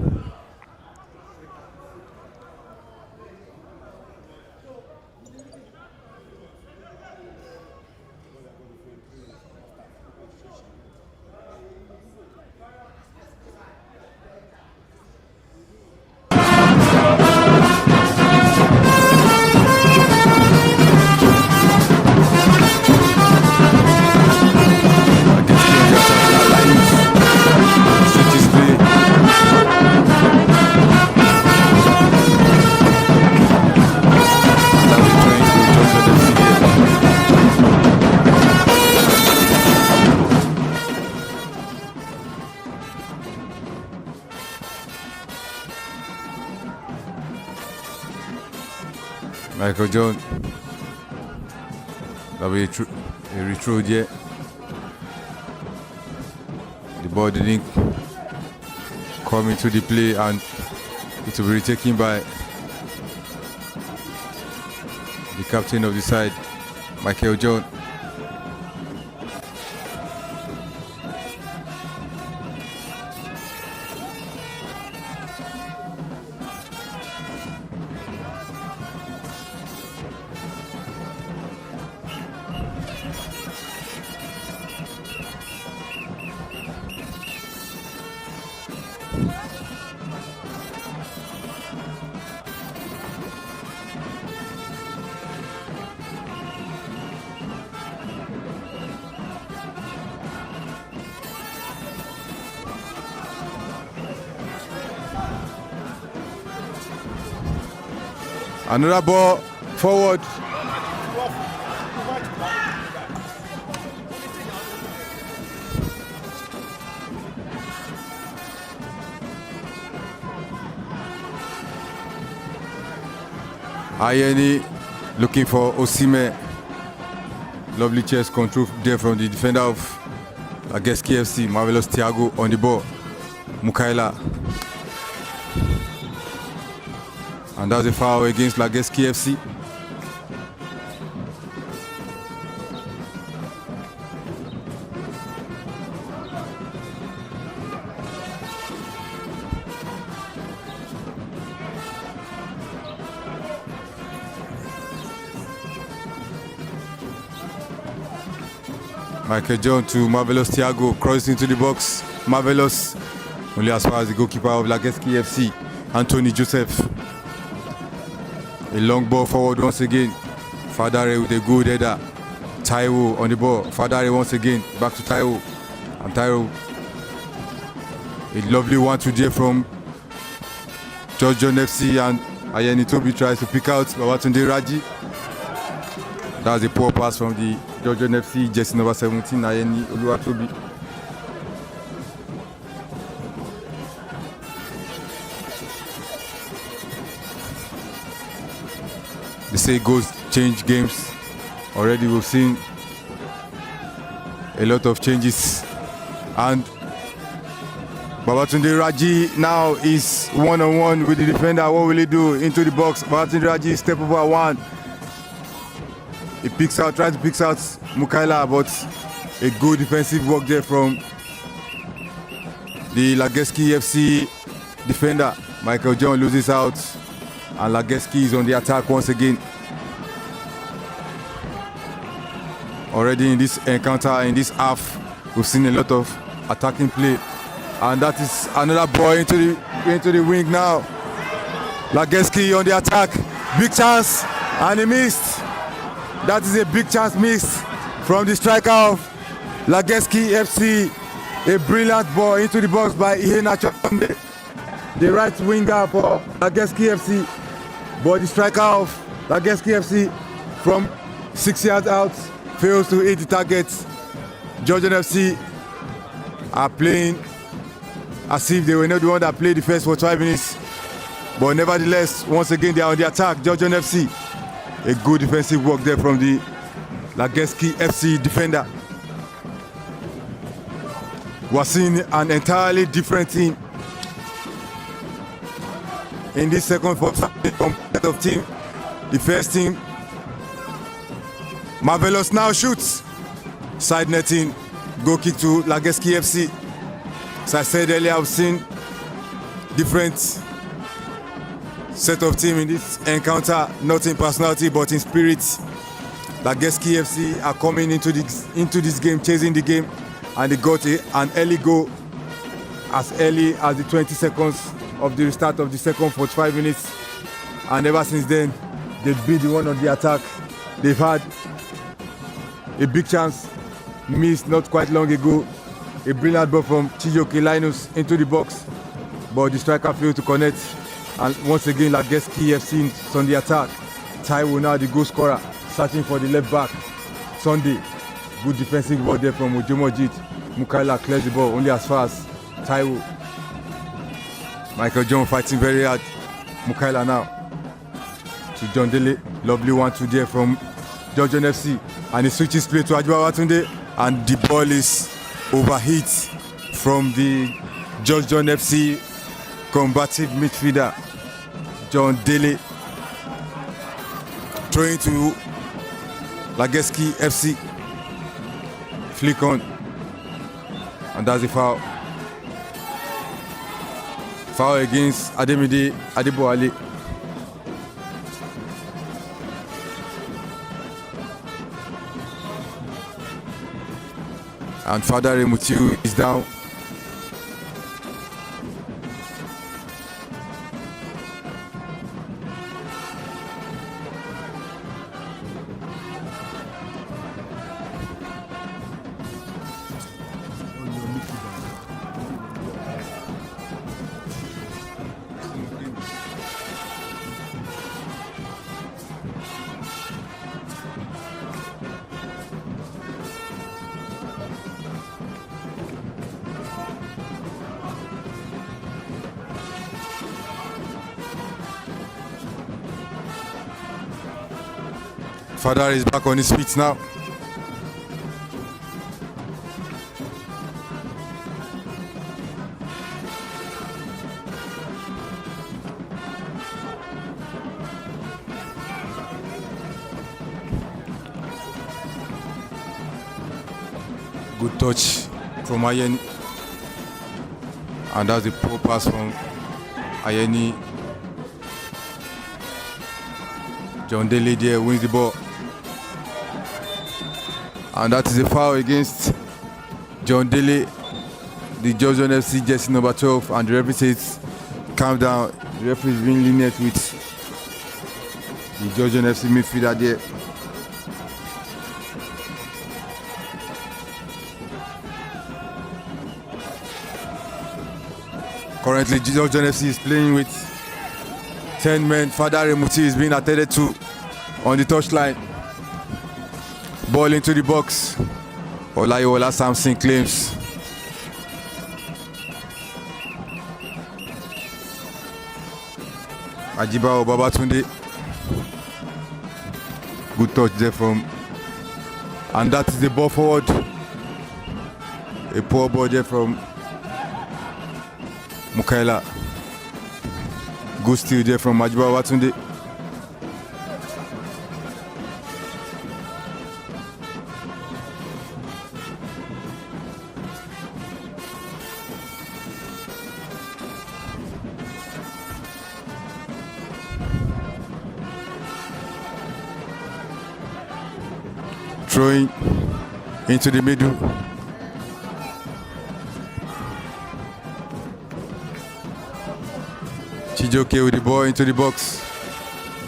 Michael John That'll be a retro there. The ball didn't come into the play and it will be retaken by the captain of the side, Michael John. Another ball forward. Ayeni looking for Osime. Lovely chest control there from the defender of Lageski FC, Marvelous Thiago on the ball. Mukaila. And that's a foul against Lageski FC. Michael John to Marvelous Thiago, crossing into the box. Marvelous, only as far as the goalkeeper of Lageski FC, Anthony Joseph. A long ball forward once again. Fadare with a good header. Taiwo on the ball. Fadare once again. Back to Taiwo. And Taiwo. A lovely 1-2 there from John FC, and Ayeni Tobi tries to pick out Babatunde Raji. That was a poor pass from the John FC, jersey number 17, Ayeni Oluwatobi. They say goals change games. Already we've seen a lot of changes, and Babatunde Raji now is one-on-one with the defender. What will he do? Into the box. Babatunde Raji step over one. He picks out, tries to pick out Mukaila, but a good defensive work there from the Lageski FC defender. Michael John loses out, and Lageski is on the attack once again. Already in this encounter, in this half, we've seen a lot of attacking play, and that is another ball into the wing now. Lageski on the attack, big chance, and he missed. That is a big chance missed from the striker of Lageski FC. A brilliant ball into the box by Iheanacho, the right winger for Lageski FC. But the striker of Lageski FC from 6 yards out fails to hit the target. Georgian FC are playing as if they were not the one that played the first 45 minutes. But nevertheless, once again, they are on the attack. Georgian FC. A good defensive work there from the Lageski FC defender. We're seeing an entirely different team in this second of team. The first team, Marvelous now shoots. Side netting, goal kick to Lageski FC. As I said earlier, I've seen different set of team in this encounter, not in personality but in spirit. Lageski FC are coming into this game, chasing the game, and they got an early goal as early as the 20 seconds of the start of the second 45 minutes, and ever since then they've been the one on the attack. They've had a big chance missed not quite long ago, a brilliant ball from Chijoke Linus into the box, but the striker failed to connect. And once again, Lageski FC is on the attack. Taiwo now the goal scorer, searching for the left back. Sunday, good defensive ball there from Ojomojit. Mukaila clears the ball only as far as Taiwo. Michael John fighting very hard. Mukaila now to John Dele. Lovely 1-2 there from Georgian FC. And he switches play to Ajiba Babatunde, and the ball is overhit from the George John FC combative midfielder John Dele, throwing to Lageski FC. Flick on, and that's the foul. Foul against Ademide Adeboale. And Father Remutiu is down. Father is back on his feet now. Good touch from Ayeni. And that's a poor pass from Ayeni. John Dele there wins the ball. And that is a foul against John Dele, the George John FC jersey number 12. And the referee says, calm down. The referee is being lenient with the George John FC midfielder there. Currently, George John FC is playing with 10 men. Father Remuti is being attended to on the touchline. Ball into the box. Olayiwola Samson claims. Ajiba Babatunde. Good touch there from. And that is the ball forward. A poor ball there from Mukaila. Good steal there from Ajiba Babatunde. Throwing into the middle. Chijoke with the ball into the box,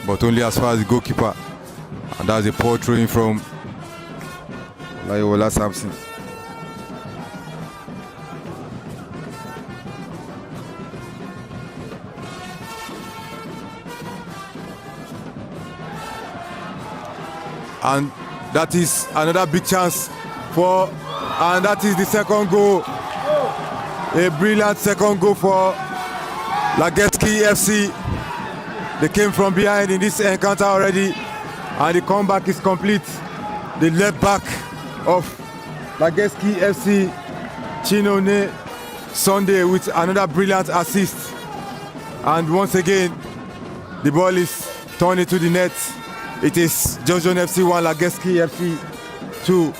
but only as far as the goalkeeper. And that's a poor throwing from Olayiwola Samson. And that is another big chance for, and that is the second goal. A brilliant second goal for Lageski FC. They came from behind in this encounter already, and the comeback is complete. The left back of Lageski FC, Chinone Sunday, with another brilliant assist. And once again, the ball is turned into the net. It is George John FC 1, Lageski FC 2.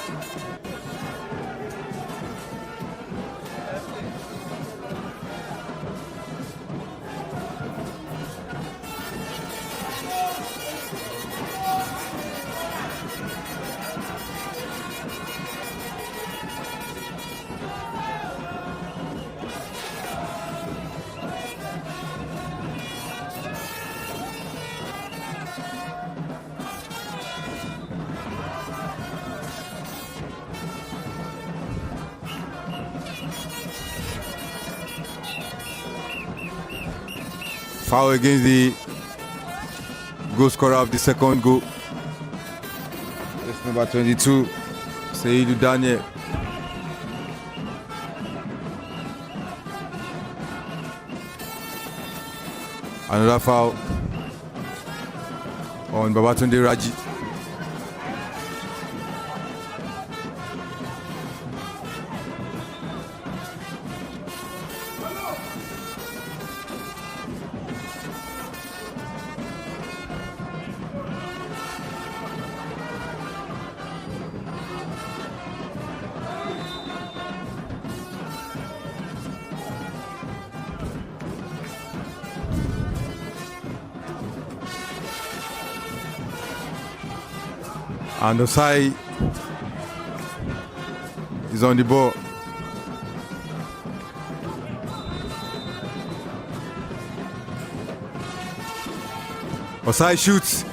Foul against the goal scorer of the second goal. That's number 22, Seydou Daniel. Another foul on Babatunde Raji. And Osai is on the ball. Osai shoots.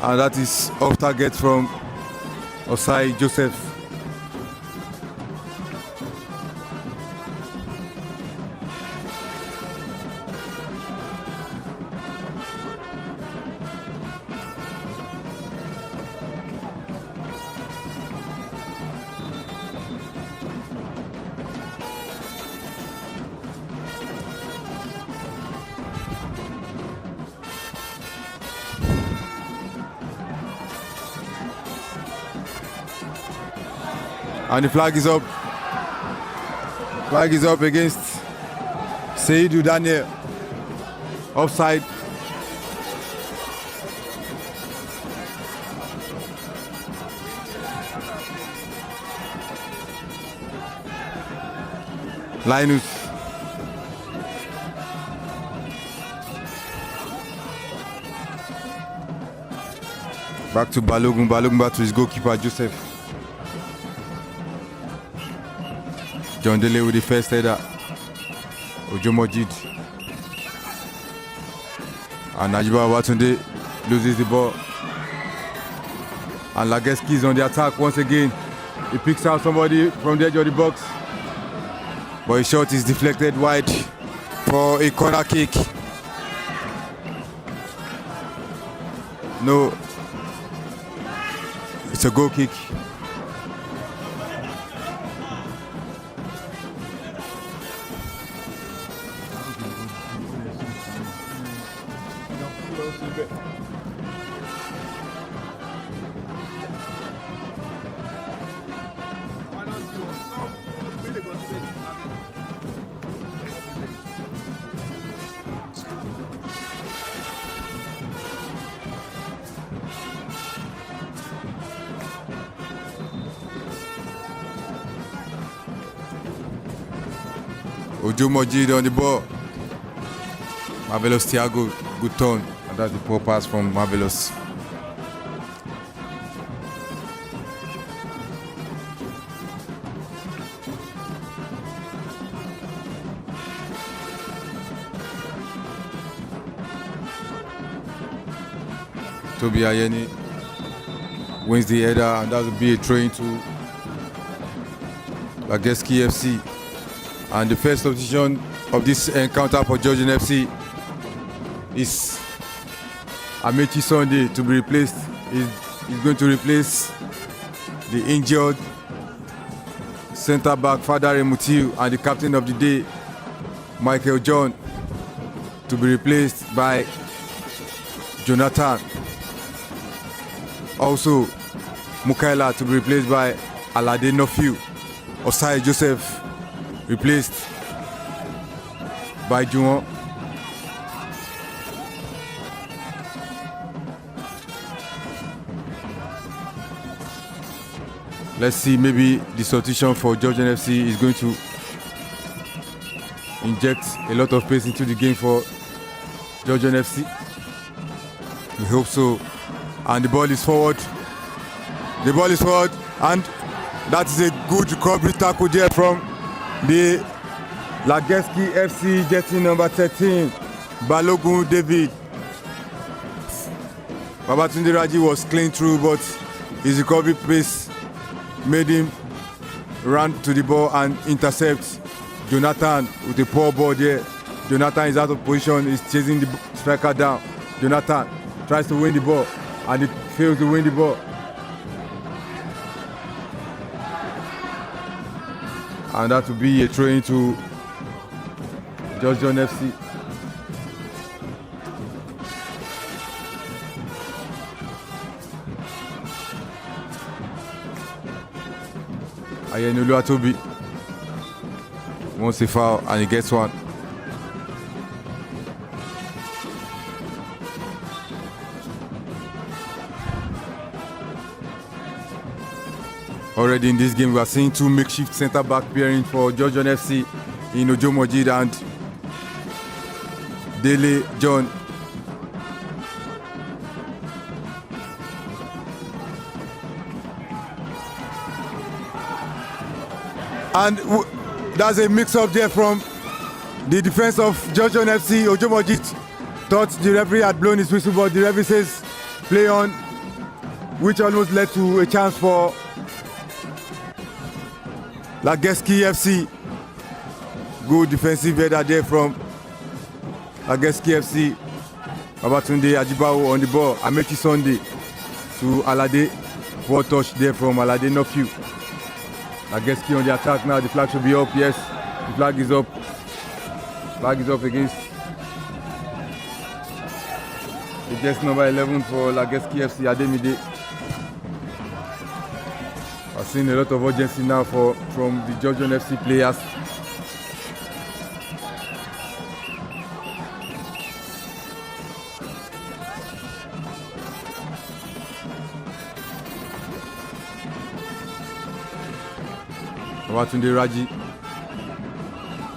And that is off target from Osai Joseph. And the flag is up. Flag is up against Seydou Daniel. Offside. Linus. Back to Balogun. Balogun back to his goalkeeper, Joseph. John Dele with the first header. Ojomojid. And Najiba Watunde loses the ball. And Lageski is on the attack once again. He picks out somebody from the edge of the box. But his shot is deflected wide for a corner kick. No. It's a goal kick. Ojomojid on the ball. Marvelous Thiago, good turn. And that's the poor pass from Marvelous. Toby Ayeni wins the header, and that will be a throw into Lageski FC. And the first substitution of this encounter for Georgian FC is Amechi Sunday to be replaced. He's going to replace the injured centre-back Fadare Mutiu, and the captain of the day, Michael John, to be replaced by Jonathan. Also, Mukaila to be replaced by Alade Nofiu. Osai Joseph replaced by Juan. Let's see, maybe the substitution for Georgian FC is going to inject a lot of pace into the game for Georgian FC. We hope so. And the ball is forward. The ball is forward, and that is a good recovery tackle there from the Lageski FC jersey number 13, Balogun David. Babatunde Raji was clean through, but his recovery pace made him run to the ball and intercept Jonathan with a poor ball there. Jonathan is out of position, he's chasing the striker down. Jonathan tries to win the ball, and it fails to win the ball. And that will be a throw into Georgian FC. Ayenolu Atobi wants a foul, and he gets one. Already in this game, we are seeing two makeshift centre-back pairing for Georgian FC in Ojomojid and Dele John. And that's a mix-up there from the defense of Georgian FC. Ojomojit thought the referee had blown his whistle, but the referee says play on, which almost led to a chance for Lageski FC. Good defensive header there from Lageski FC. Babatunde Ajibawo on the ball. Amechi Sunday to Alade. Poor touch there from Alade Nofew. Lageski on the attack now. The flag should be up. Yes, the flag is up. Flag is up against the guest number 11 for Lageski FC, Ademide. I've seen a lot of urgency now from the Georgian FC players. Babatunde Raji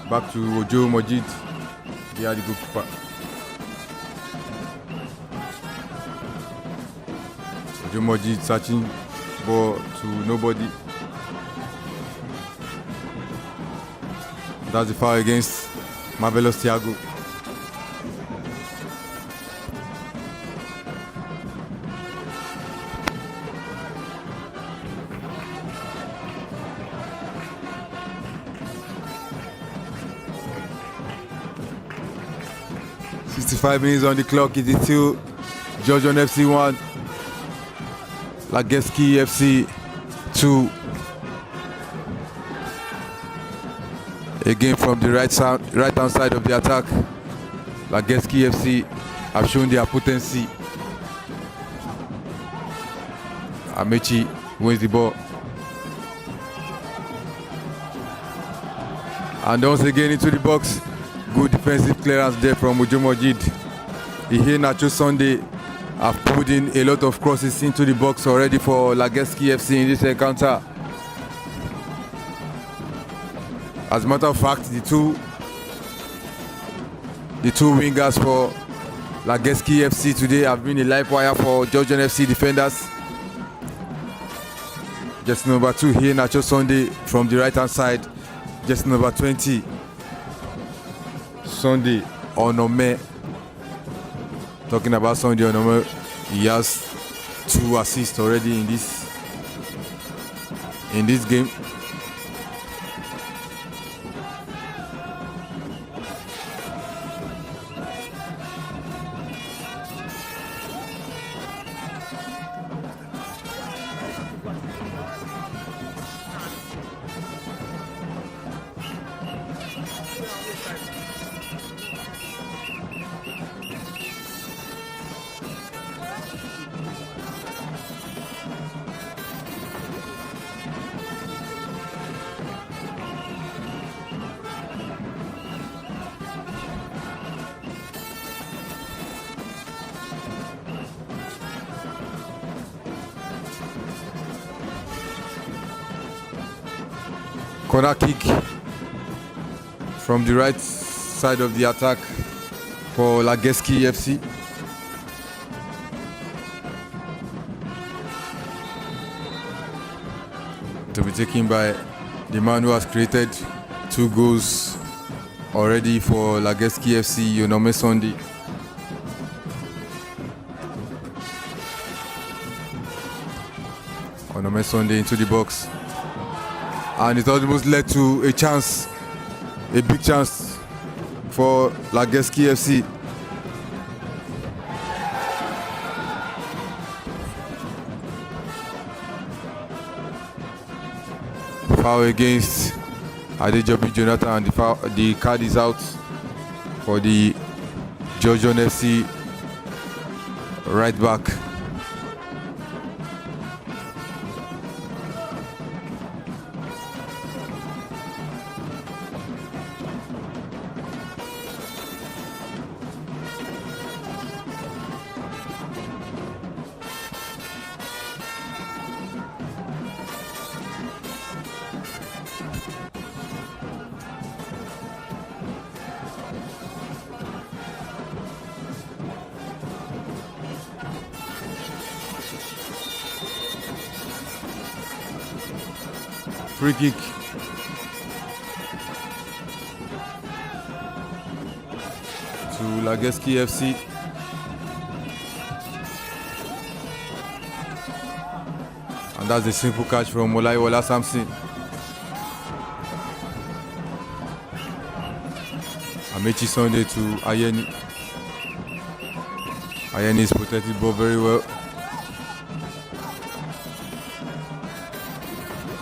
back to Ojo Mojid. They are the goalkeeper. Ojo Mojid searching ball to nobody. That's the foul against Marvelous Thiago. Five minutes on the clock. It is still Georgian FC 1, Lageski FC 2. Again from the right hand side of the attack, Lageski FC have shown their potency. Amechi wins the ball. And once again into the box. Good defensive clearance there from Ojomojid. Ihe Nacho Sunday have put in a lot of crosses into the box already for Lageski FC in this encounter. As a matter of fact, the two wingers for Lageski FC today have been a live wire for Georgian FC defenders. Just number 2 here, Nacho Sunday from the right hand side. Just number 20. Sunday Onome. Talking about Sunday Onome, he has 2 assists already in this game. Corner kick from the right side of the attack for Lageski FC. To be taken by the man who has created 2 goals already for Lageski FC, Onome Sunday. Onome Sunday into the box. And it almost led to a chance, a big chance for Lageski FC. Foul against Adejobi Jonathan, and the card is out for the Georgian FC right back. Free kick Lageski FC. And that's a simple catch from Olayiwola Samson. Amechi Sunday to Ayeni. Ayeni is protected ball very well.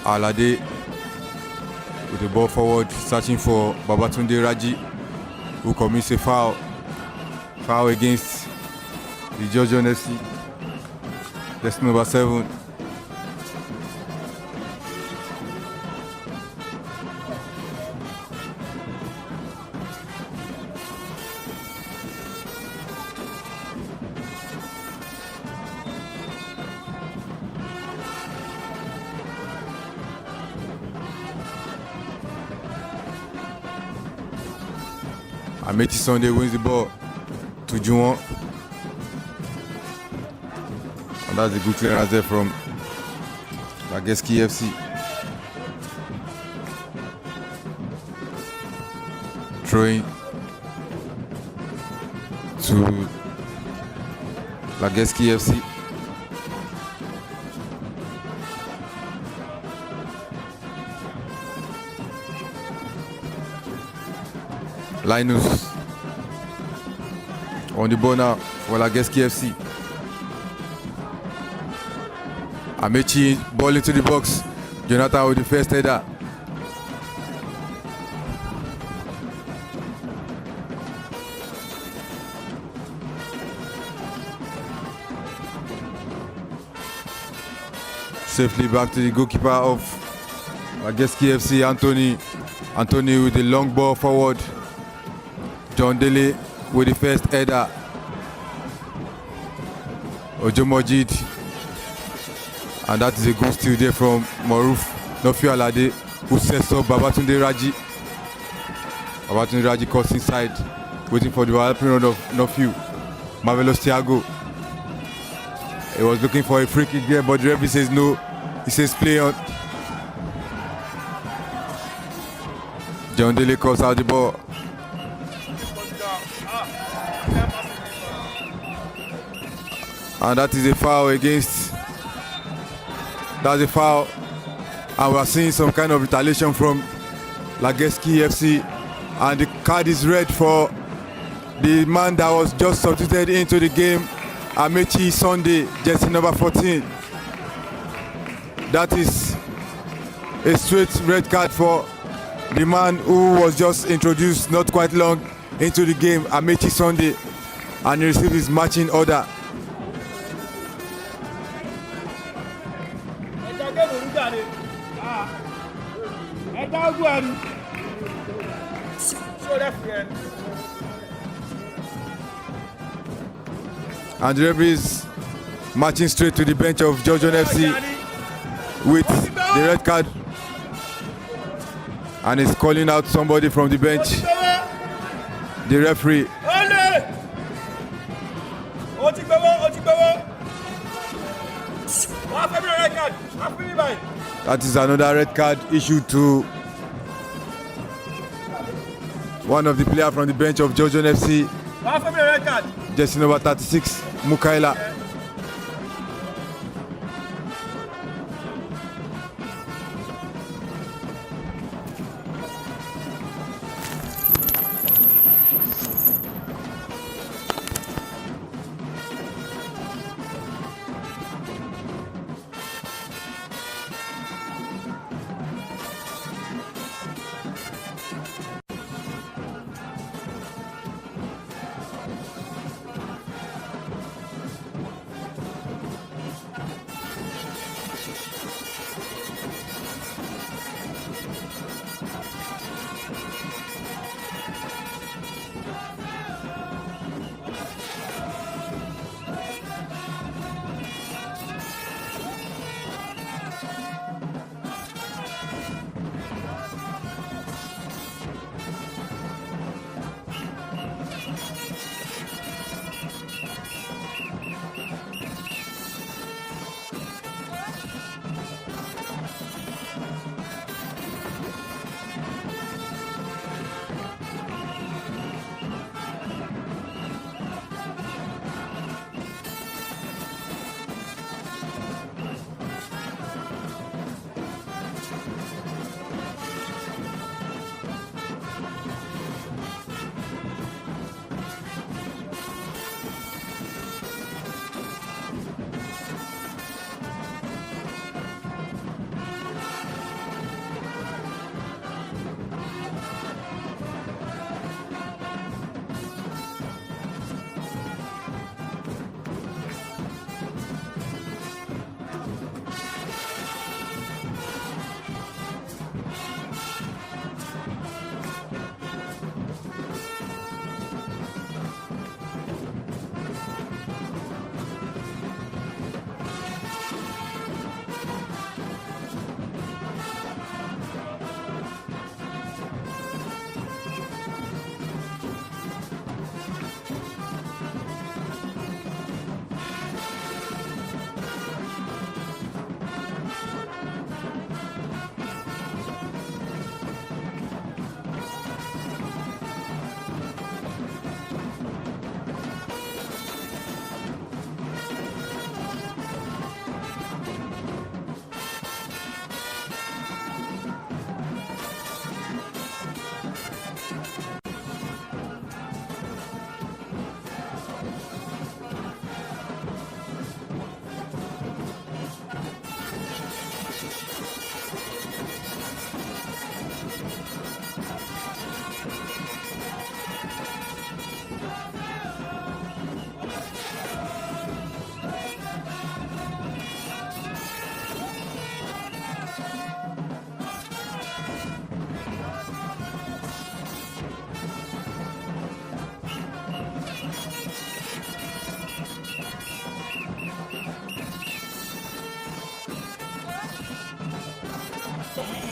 Alade with the ball forward, searching for Babatunde Raji, who commits a foul. Foul against the Georgian FC. That's number 7. Amechi Sunday wins the ball to Juwon. And that's a good clearance there from Lageski FC. Throwing to Lageski FC. Linus on the ball now for Lageski FC. Amechi ball into the box. Jonathan with the first header. Safely back to the goalkeeper of Lageski FC, Anthony. Anthony with the long ball forward. John Dele with the first header. Ojo Mojid. And that is a good steal there from Maruf Nofi Alade, who sets up Babatunde Raji. Babatunde Raji cuts inside, waiting for the helping run of Nofiu. Marvelous Thiago. He was looking for a free kick there, but the referee says no. He says play on. John Dele cuts out the ball. And that is a foul against. That's a foul. And we are seeing some kind of retaliation from Lageski FC. And the card is red for the man that was just substituted into the game, Amechi Sunday, jersey number 14. That is a straight red card for the man who was just introduced not quite long into the game, Amechi Sunday. And he received his matching order. And the referee is marching straight to the bench of Georgian FC with the red card, and is calling out somebody from the bench. The referee. That is another red card issued to one of the players from the bench of Georgian FC. Jersey number 36, Mukaila.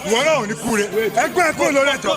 ìwọ náà ò ní kú rẹ ẹgbẹ́ ẹ kúrò lórí ẹ̀jọ́.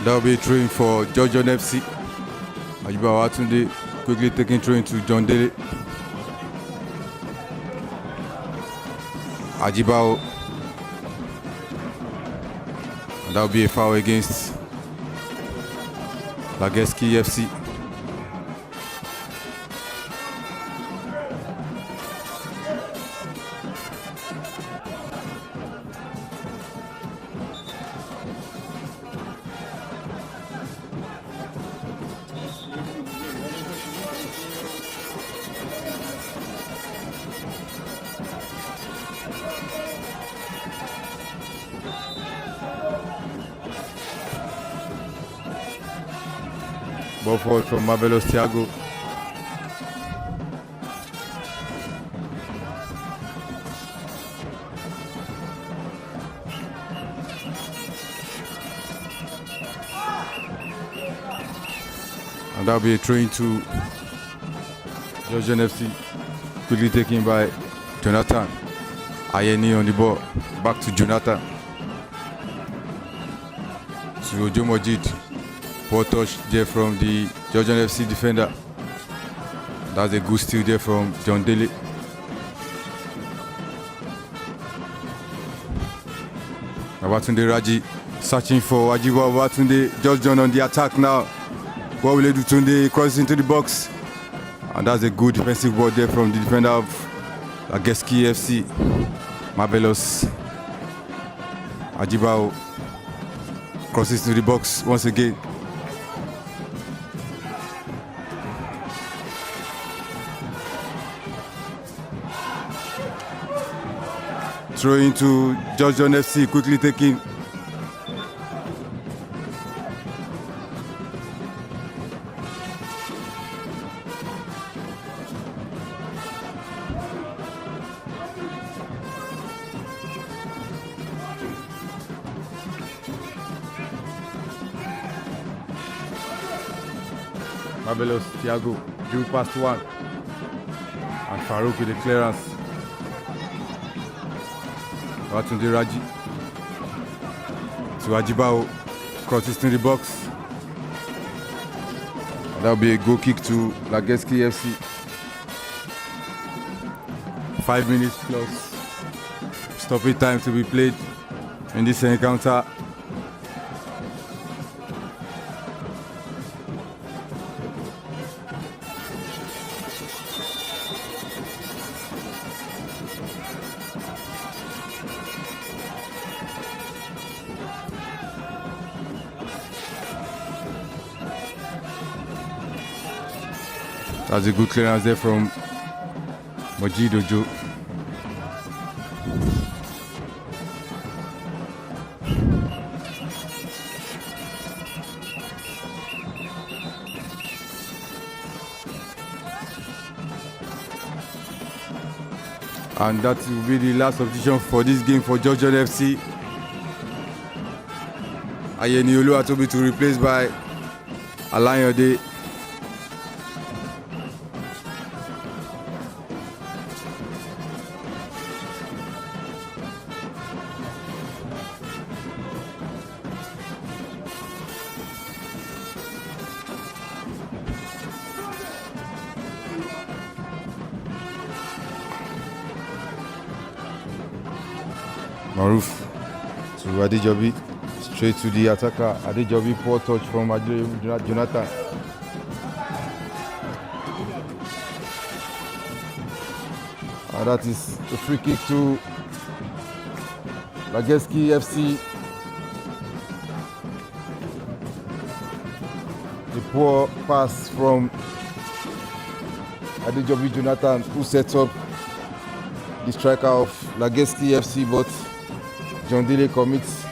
That will be a throw-in for Georgian FC. Ajibawo Atunde quickly taking throw-in to John Dele. Ajibawo. And that will be a foul against Lageski FC. Ball forward from Marvelous Thiago. And that'll be a throw into Georgian FC. Quickly taken by Jonathan. Ayeni on the ball. Back to Jonathan. To Ojo Mojid. Poor touch there from the Georgian FC defender. That's a good steal there from John Dele. Babatunde Raji searching for Ajibawo Babatunde. Just John on the attack now. What will they do? Tunde crosses into the box. And that's a good defensive ball there from the defender of Lageski FC. Marvelous. Ajibawo crosses to the box once again. Throw into Georgian FC, quickly taking. Marvelous Thiago drew past one. And Farouk with the clearance. Babatunde Raji to Ajibawo, crosses to the box. That'll be a goal kick to Lageski FC. 5 minutes plus stoppage time to be played in this encounter. That's a good clearance there from Mojid Ojo. And that will be the last substitution for this game for Georgian FC. Ayeni Oluwatobi to be replaced by Alayode. Maruf to Adejobi, straight to the attacker. Adejobi, poor touch from Jonathan. And that is a free kick to Lageski FC. The poor pass from Adejobi Jonathan, who sets up the striker of Lageski FC, but John Dele commits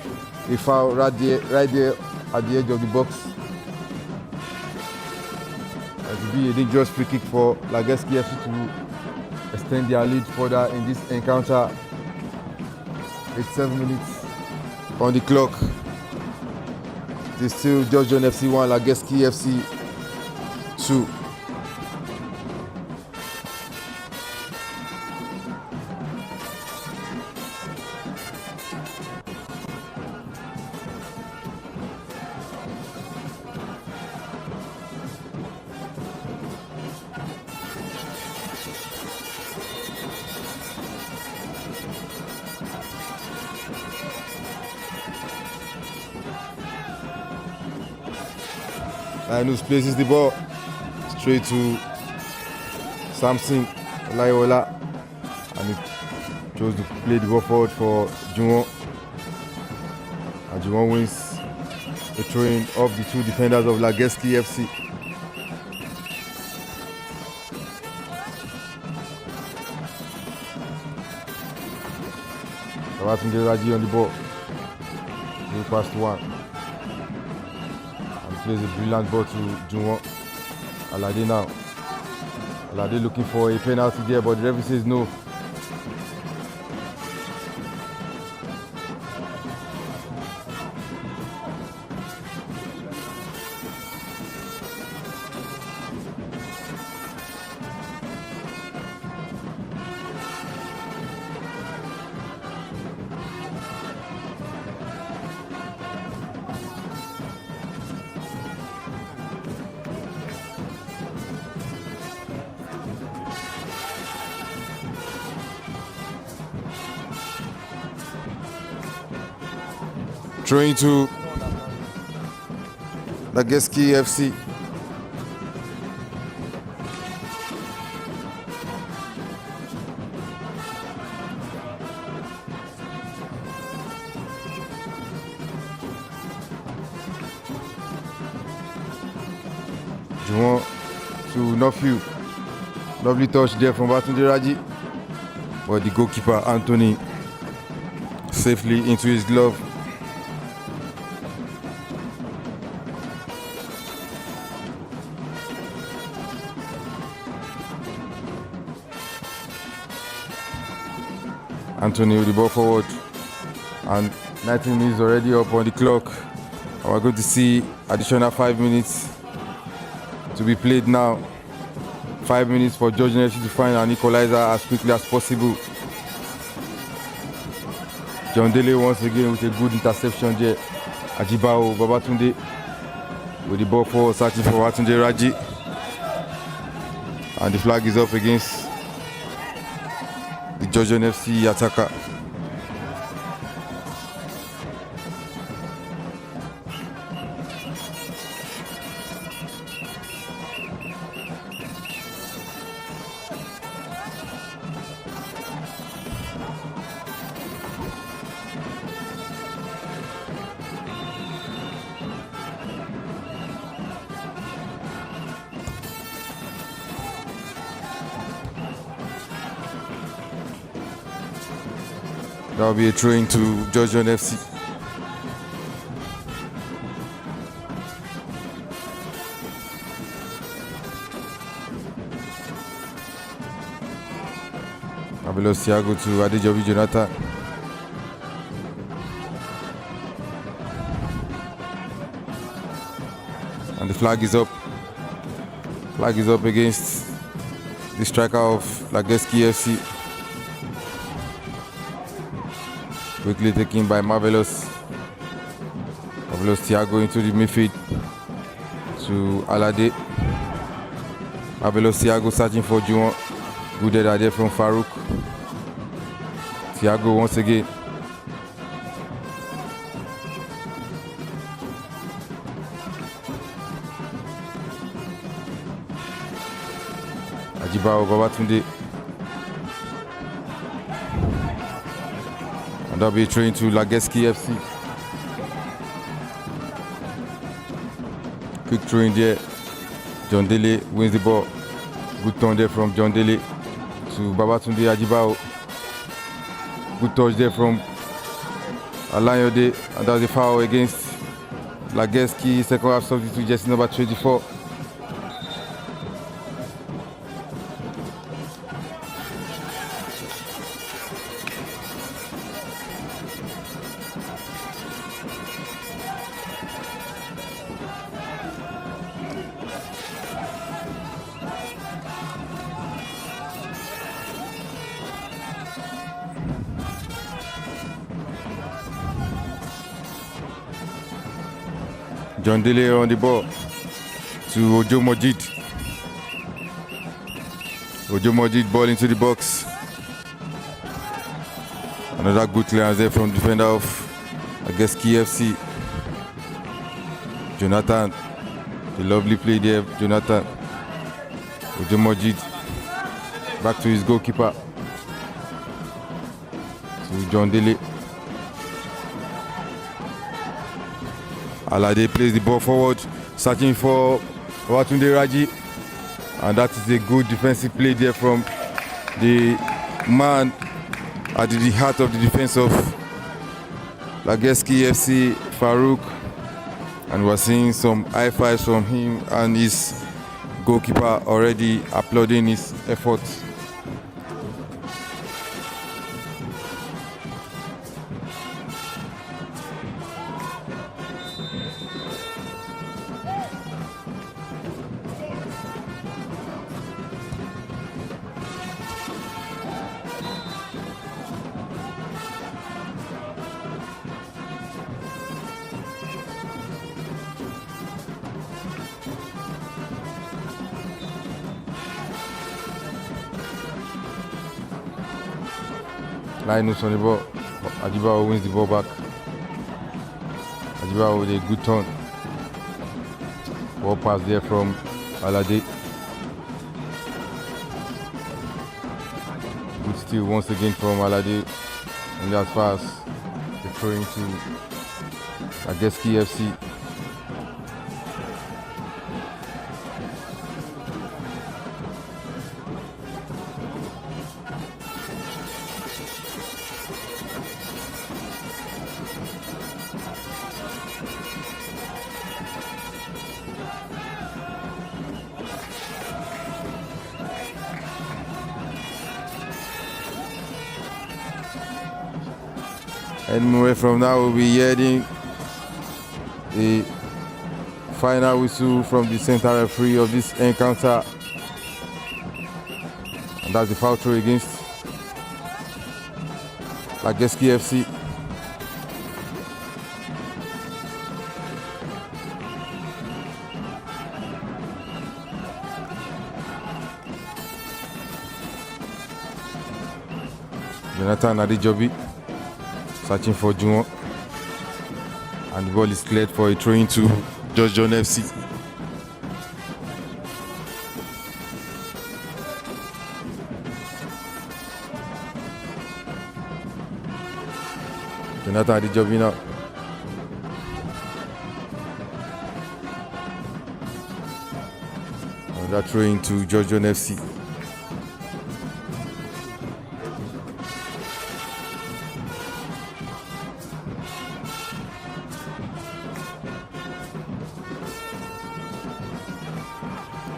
a foul right there at the edge of the box. It will be a dangerous free kick for Lageski FC to extend their lead further in this encounter. It's 7 minutes on the clock. It is still Georgian FC 1, Lageski FC 2. Linus places the ball straight to Samson Olayiwola, and he chose to play the ball forward for Juwon. And Juwon wins the throwing of the two defenders of Lageski FC. Babatunde Raji on the ball. He passed one. And plays a brilliant ball to Juwon. Alade now. Alade looking for a penalty there, but the referee says no. Throwing to Lageski FC. Juwon to Northview. Lovely touch there from Babatunde Raji, but the goalkeeper Anthony safely into his glove. Anthony with the ball forward, and 19 minutes already up on the clock. And we're going to see additional 5 minutes to be played now. 5 minutes for George FC to find an equalizer as quickly as possible. John Dele once again with a good interception there. Ajibao Babatunde with the ball forward, searching for Babatunde Raji. And the flag is up against the Georgian FC attacker. That will be a throw into Georgian FC. Abelo Siago to Adejobi Jonathan. And the flag is up. Flag is up against the striker of Lageski FC. Quickly taken by Marvelous Thiago into the midfield to Alade. Marvelous Thiago searching for Juwon. Good header there from Farouk. Thiago once again. Ajibao Babatunde. And that'll be a throw to Lageski FC. Quick throw in there. John Dele wins the ball. Good turn there from John Dele to Babatunde Ajibao. Good touch there from Alayode. And that was a foul against Lageski. Second half substitute, jersey number 24. John Dele on the ball to Ojo Mojid. Ojo Mojid ball into the box. Another good clearance there from defender of Lageski FC. Jonathan A lovely play there, Jonathan. Ojemojid back to his goalkeeper. To John Dele. Alade plays the ball forward, searching for Babatunde Raji. And that is a good defensive play there from the man at the heart of the defense of Lageski FC, Farouk. And we're seeing some high fives from him and his goalkeeper already applauding his efforts. Linus on the ball. Ajibawo wins the ball back. Ajibawo with a good turn. Ball pass there from Alade. Good steal once again from Alade. And as far as the throw into Lageski FC. Anyway, from now we'll be hearing the final whistle from the center referee of this encounter, and that's the foul throw against Lageski FC. Jonathan Adejobi searching for Juwon, and the ball is cleared for a throw into George John FC. Jonathan Adejobi now. And that throw into George John FC.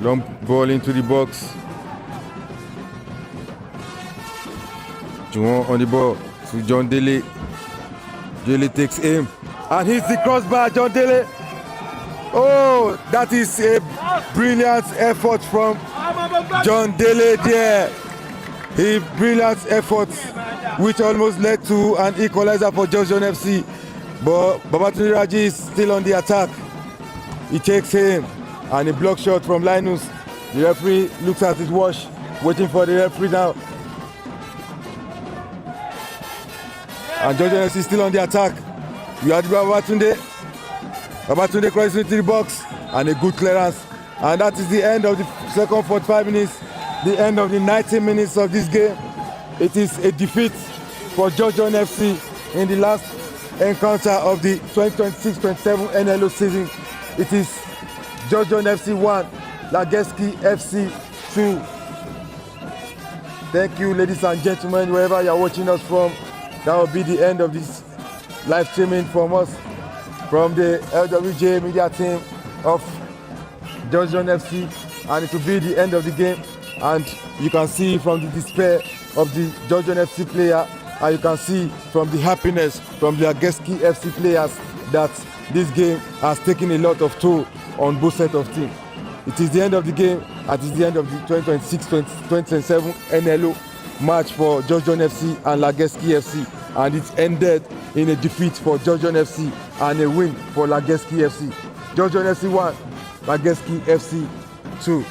Long ball into the box. Juwon on the ball to John Dele. Dele takes aim and hits the crossbar. John Dele. Oh, that is a brilliant effort from John Dele there. A brilliant effort which almost led to an equalizer for George John FC. But Babatunde Raji is still on the attack. He takes aim. And a block shot from Linus. The referee looks at his watch, waiting for the referee now. And George FC is still on the attack. We had Babatunde. Babatunde crosses into the box and a good clearance. And that is the end of the second 45 minutes, the end of the 90 minutes of this game. It is a defeat for George John FC in the last encounter of the 2026-27 NLO season. It is George John FC 1, Lageski FC 2. Thank you, ladies and gentlemen, wherever you're watching us from. That will be the end of this live streaming from us, from the LWJ media team of George John FC, and it will be the end of the game. And you can see from the despair of the George John FC player, and you can see from the happiness from the Lageski FC players that this game has taken a lot of toll on both sets of teams. It is the end of the game, and it is the end of the 2026-2027 NLO match for George John FC and Lageski FC, and it ended in a defeat for George John FC and a win for Lageski FC. George John FC 1, Lageski FC 2.